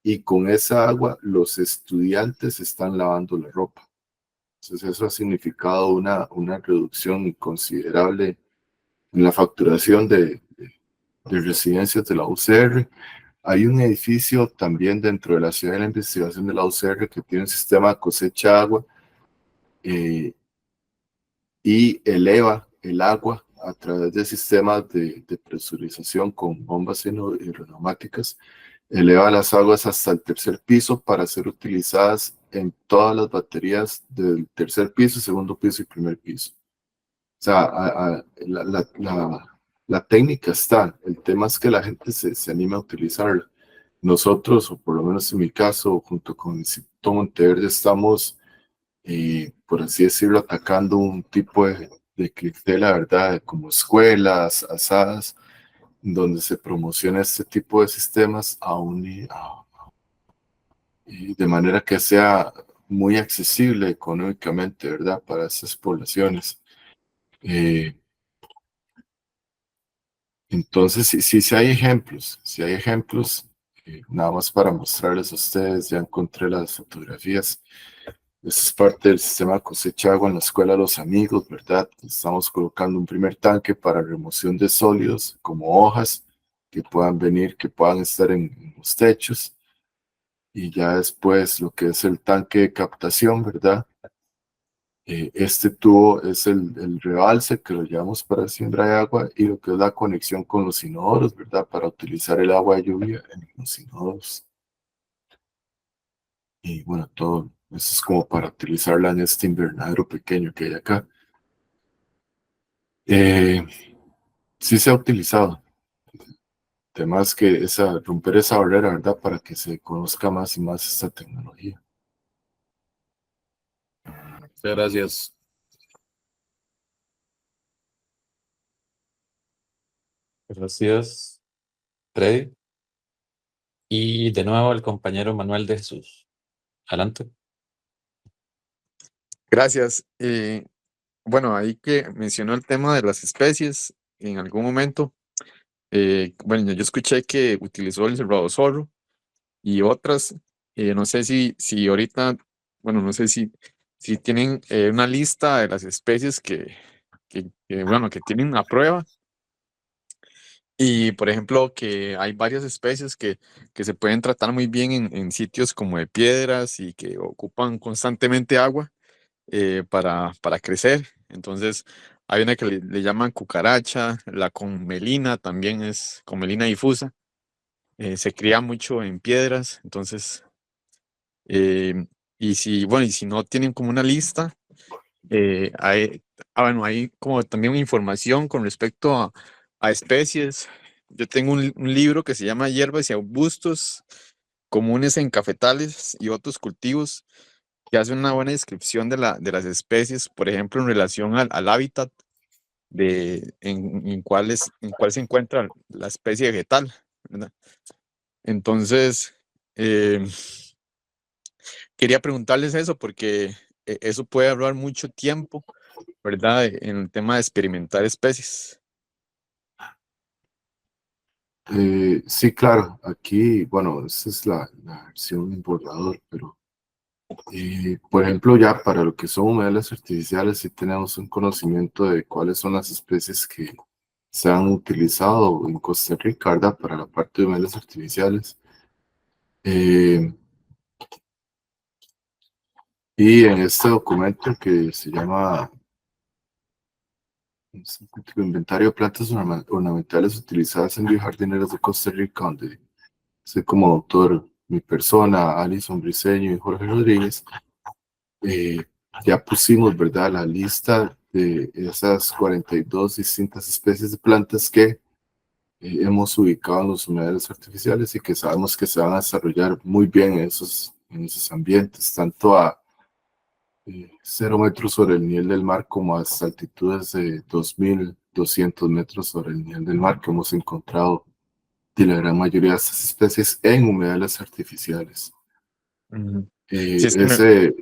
y con esa agua los estudiantes están lavando la ropa. Entonces eso ha significado una reducción considerable en la facturación de residencias de la UCR. Hay un edificio también dentro de la ciudad de la investigación de la UCR que tiene un sistema de cosecha de agua y eleva el agua a través de sistemas de presurización con bombas hidroneumáticas, eleva las aguas hasta el tercer piso para ser utilizadas en todas las baterías del tercer piso, segundo piso y primer piso. O sea, la técnica está, el tema es que la gente se anime a utilizarla. Nosotros, o por lo menos en mi caso, junto con el Instituto Monteverde, estamos, por así decirlo, atacando un tipo de clientela, ¿verdad? Como escuelas, asadas, donde se promociona este tipo de sistemas de manera que sea muy accesible económicamente, ¿verdad? Para esas poblaciones. Entonces, sí hay ejemplos, nada más para mostrarles a ustedes, ya encontré las fotografías. Esa es parte del sistema de cosecha de agua en la escuela Los Amigos, ¿verdad? Estamos colocando un primer tanque para remoción de sólidos, como hojas, que puedan venir, que puedan estar en los techos. Y ya después lo que es el tanque de captación, ¿verdad? Este tubo es el rebalse que lo llevamos para siembra de agua y lo que es la conexión con los inodoros, ¿verdad? Para utilizar el agua de lluvia en los inodoros. Y bueno, todo eso es como para utilizarla en este invernadero pequeño que hay acá. Sí se ha utilizado. Además que romper esa barrera, ¿verdad? Para que se conozca más y más esta tecnología. Muchas gracias. Gracias, Freddy. Y de nuevo el compañero Manuel de Jesús. Adelante. Gracias. Bueno, ahí que mencionó el tema de las especies en algún momento. Bueno, yo escuché que utilizó el cerrado zorro y otras. No sé si ahorita, bueno, no sé si tienen una lista de las especies bueno, que tienen a prueba. Y por ejemplo, que hay varias especies que se pueden tratar muy bien en sitios como de piedras y que ocupan constantemente agua para crecer. Entonces, hay una que le llaman cucaracha, la conmelina también es conmelina difusa. Se cría mucho en piedras, entonces, y si no tienen como una lista, bueno, hay como también información con respecto a especies. Yo tengo un libro que se llama Hierbas y arbustos comunes en cafetales y otros cultivos, que hace una buena descripción de las especies, por ejemplo, en relación al hábitat en cuál se encuentra la especie vegetal, ¿verdad? Entonces, quería preguntarles eso porque eso puede ahorrar mucho tiempo, ¿verdad? En el tema de experimentar especies. Sí, claro, aquí, bueno, esta es la versión en borrador, pero por ejemplo, ya para lo que son humedales artificiales, sí tenemos un conocimiento de cuáles son las especies que se han utilizado en Costa Rica, ¿verdad? Para la parte de humedales artificiales. Y en este documento que se llama Inventario de plantas ornamentales utilizadas en biojardineras de Costa Rica, donde soy como autor mi persona, Alison Briceño y Jorge Rodríguez, ya pusimos, ¿verdad?, la lista de esas 42 distintas especies de plantas que hemos ubicado en los humedales artificiales y que sabemos que se van a desarrollar muy bien en esos ambientes, tanto a 0 metros sobre el nivel del mar como hasta altitudes de 2.200 metros sobre el nivel del mar que hemos encontrado de la gran mayoría de estas especies en humedales artificiales. Ujú. Sí, es que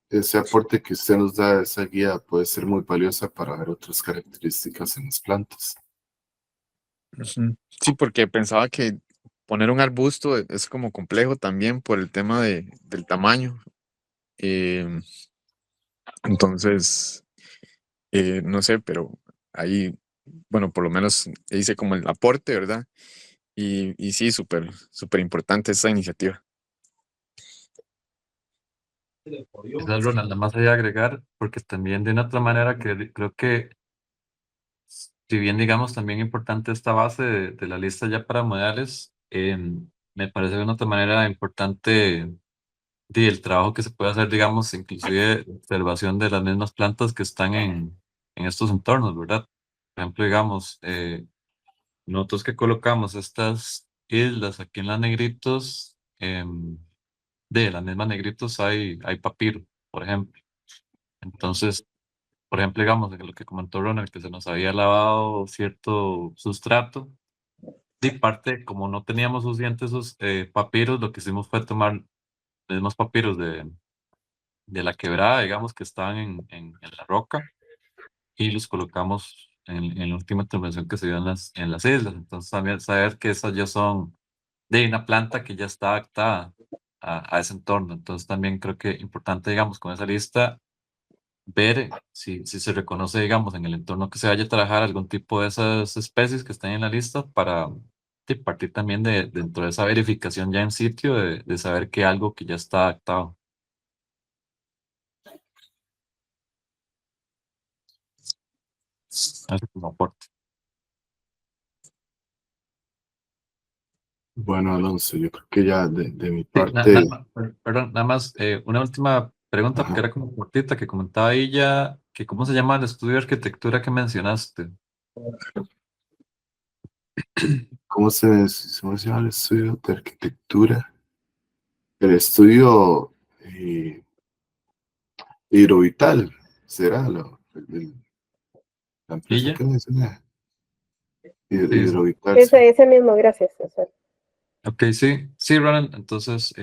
Ese aporte que usted nos da, esa guía, puede ser muy valiosa para ver otras características en las plantas. ujú. Sí, porque pensaba que poner un arbusto es como complejo también por el tema del tamaño. em, entonces, no sé, pero ahí, bueno, por lo menos hice como el aporte, ¿verdad? Y sí, súper, súper importante esa iniciativa. Quizás, Ronald, nada más hay que agregar, porque también de una otra manera que creo que, si bien digamos también importante esta base de la lista ya para modales, me parece de una otra manera importante el trabajo que se puede hacer, digamos, inclusive de observación de las mismas plantas que están en estos entornos, ¿verdad? Por ejemplo, digamos, nosotros que colocamos estas islas aquí en las Negritos, de las mismas Negritos hay papiro, por ejemplo. Entonces, por ejemplo, digamos, de lo que comentó Ronald, que se nos había lavado cierto sustrato, de parte, como no teníamos suficientes esos papiros, lo que hicimos fue tomar los mismos papiros de la quebrada, digamos, que estaban en la roca, y los colocamos en la última intervención que se dio en las islas. Entonces, también saber que esas ya son de una planta que ya está adaptada a ese entorno. Entonces, también creo que importante, digamos, con esa lista, ver si se reconoce, digamos, en el entorno que se vaya a trabajar algún tipo de esas especies que están en la lista para partir también dentro de esa verificación ya en sitio de saber que algo que ya está adaptado. Eso como aporte. Bueno, Alonso, yo creo que ya de mi Sí, parte, perdón, nada más una última pregunta, porque ajá, era como cortita, que comentaba ella, que cómo se llama el estudio de arquitectura que mencionaste. ¿cómo se llama el estudio de arquitectura? El estudio hidrovital, ¿será la empresa ¿Ella? que mencioné? Sí, sí. Hidrovital, sí. Ese mismo, gracias, César. Ok, sí, Ronan, entonces,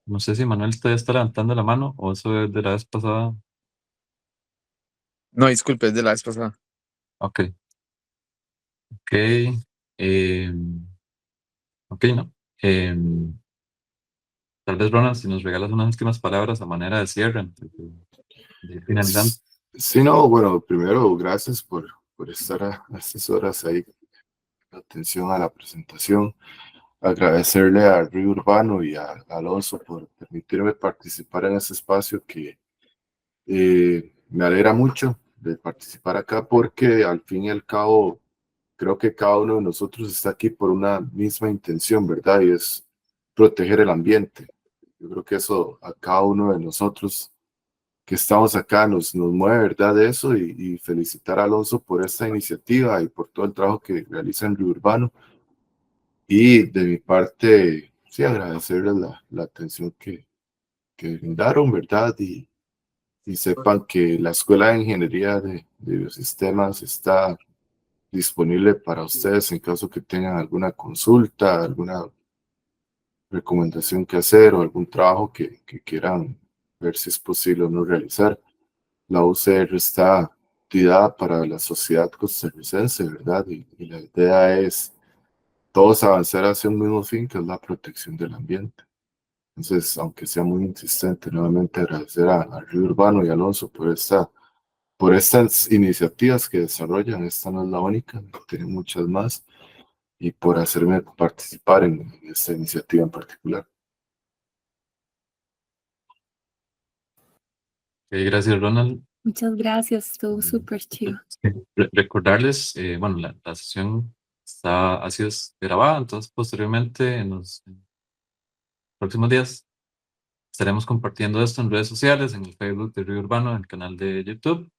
no sé si Manuel todavía está levantando la mano o eso es de la vez pasada. No, disculpe, es de la vez pasada. Ok, ok, ok, no. Tal vez, Ronan, si nos regalas unas últimas palabras a manera de cierre, antes de ir finalizando. Sí, no, bueno, primero, gracias por estar a estas horas ahí, atención a la presentación. Agradecerle a Río Urbano y a Alonso por permitirme participar en este espacio que me alegra mucho de participar acá porque al fin y al cabo creo que cada uno de nosotros está aquí por una misma intención, ¿verdad? Y es proteger el ambiente. Yo creo que eso a cada uno de nosotros que estamos acá nos mueve, ¿verdad? De eso y felicitar a Alonso por esta iniciativa y por todo el trabajo que realiza en Río Urbano. Y de mi parte, sí, agradecerles la atención que brindaron, ¿verdad? Y sepan que la Escuela de Ingeniería de Biosistemas está disponible para ustedes en caso que tengan alguna consulta, alguna recomendación que hacer o algún trabajo que quieran ver si es posible o no realizar. La UCR está dada para la sociedad costarricense, ¿verdad? Y la idea es todos avanzar hacia un mismo fin, que es la protección del ambiente. Entonces, aunque sea muy insistente, nuevamente agradecer a Río Urbano y Alonso por estas iniciativas que desarrollan. Esta no es la única, tienen muchas más, y por hacerme participar en esta iniciativa en particular. Gracias, Ronald. Muchas gracias, estuvo súper chido. Recordarles, bueno, la sesión ha sido grabada, entonces posteriormente en los próximos días estaremos compartiendo esto en redes sociales, en el Facebook de Río Urbano, en el canal de YouTube,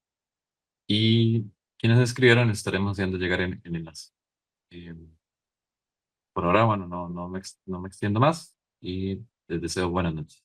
y quienes escribieron estaremos haciendo llegar el enlace. Por ahora, bueno, no me extiendo más y les deseo buenas noches.